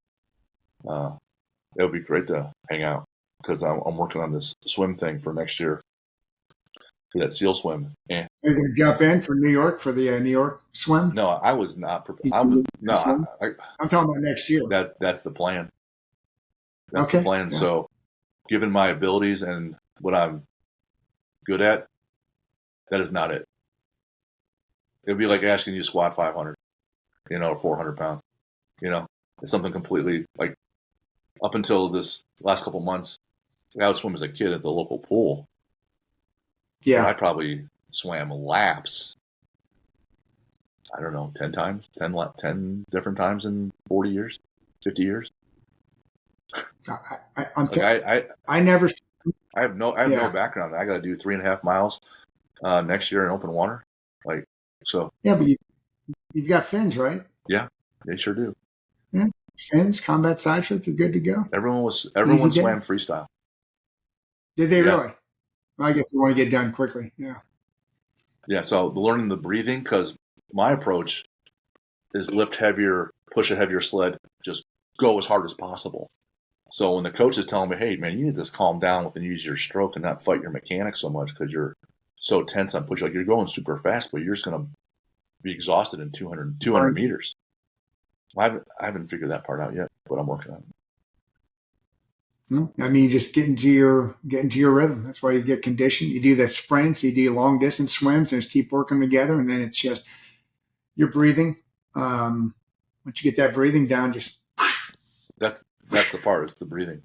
it would be great to hang out, because I'm working on this swim thing for next year. For that SEAL swim. Are you going to jump in for New York for the New York swim? No, I was not prepared. I'm talking about next year. That's the plan. That's the plan. Yeah. So, given my abilities and what I'm good at, that is not it. It'd be like asking you to squat 500, or 400 pounds. It's something completely, like, up until this last couple months, I would swim as a kid at the local pool. Yeah, I probably swam laps. I don't know, 10 times, 10 different times in 40 years, 50 years. I have no background. I got to do 3.5 miles next year in open water. So. Yeah, but you've got fins, right? Yeah, they sure do. Yeah, fins, combat side trip, you're good to go. Everyone swam freestyle. Did they really? I guess you want to get done quickly. Yeah. Yeah. So learning the breathing, because my approach is lift heavier, push a heavier sled, just go as hard as possible. So when the coach is telling me, hey, man, you need to just calm down and use your stroke and not fight your mechanics so much, because you're so tense on push. Like, you're going super fast, but you're just going to be exhausted in 200 meters. I haven't figured that part out yet, but I'm working on it. I mean, you just get into your rhythm. That's why you get conditioned. You do the sprints, you do long distance swims, and just keep working together. And then it's just your breathing. Once you get that breathing down, just that's the part. It's the breathing.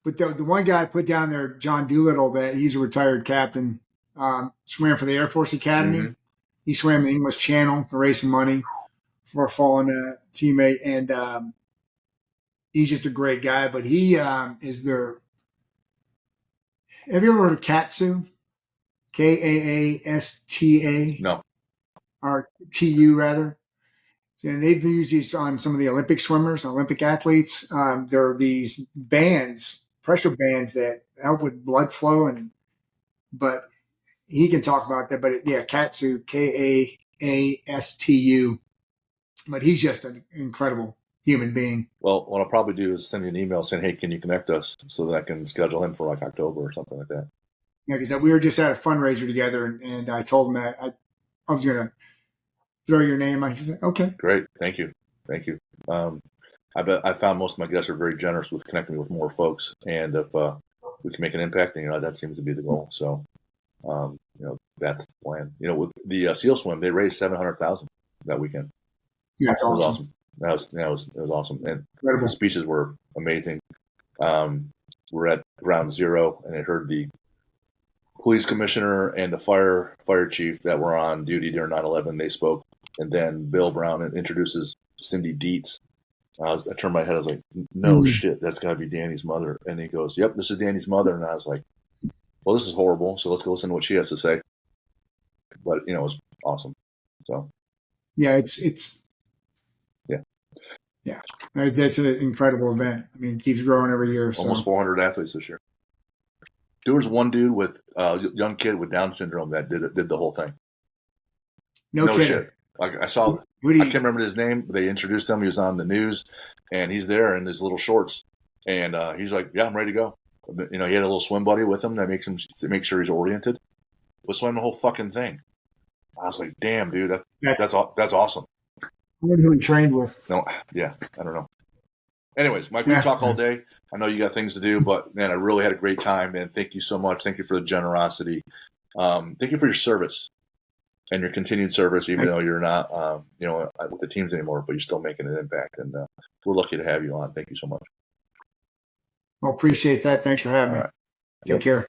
But the one guy I put down there, John Doolittle, that he's a retired captain, swam for the Air Force Academy. Mm-hmm. He swam the English Channel, raising money for a fallen teammate, and he's just a great guy, but he is their. Have you ever heard of KAASTA? KAASTA? No. Or TU, rather. And they've used these on some of the Olympic swimmers, Olympic athletes. There are these bands, pressure bands, that help with blood flow, but he can talk about that. But KAASTA, KAASTU. But he's just incredible. human being. Well, what I'll probably do is send you an email saying, "Hey, can you connect us?" so that I can schedule him for like October or something like that. Yeah, because we were just at a fundraiser together, and I told him that I was going to throw your name. I said, okay. Great, thank you. I found most of my guests are very generous with connecting me with more folks, and if we can make an impact, that seems to be the goal. So, that's the plan. With the SEAL swim, they raised $700,000 that weekend. That's awesome. It was awesome. It was awesome, and Incredible. the speeches were amazing. We're at ground zero, and I heard the police commissioner and the fire chief that were on duty during 9/11. They spoke, and then Bill Brown introduces Cindy Dietz. I turned my head. I was like, "No shit, that's got to be Danny's mother." And he goes, "Yep, this is Danny's mother." And I was like, "Well, this is horrible. So let's go listen to what she has to say." But it was awesome. So yeah, it's yeah, that's an incredible event. I mean, it keeps growing every year. So. Almost 400 athletes this year. There was one dude with a young kid with Down syndrome that did the whole thing. No shit. Like I saw, I can't remember his name, but they introduced him. He was on the news, and he's there in his little shorts, and he's like, "Yeah, I'm ready to go." He had a little swim buddy with him that makes sure he's oriented. Was swimming the whole fucking thing. I was like, "Damn, dude, that's awesome." I wonder who he trained with. No, yeah, I don't know. Anyways, Mike, we talk all day. I know you got things to do, but man, I really had a great time, and thank you so much. Thank you for the generosity. Thank you for your service and your continued service, even though you're not, with the teams anymore, but you're still making an impact. And we're lucky to have you on. Thank you so much. Well, appreciate that. Thanks for having me. Take care.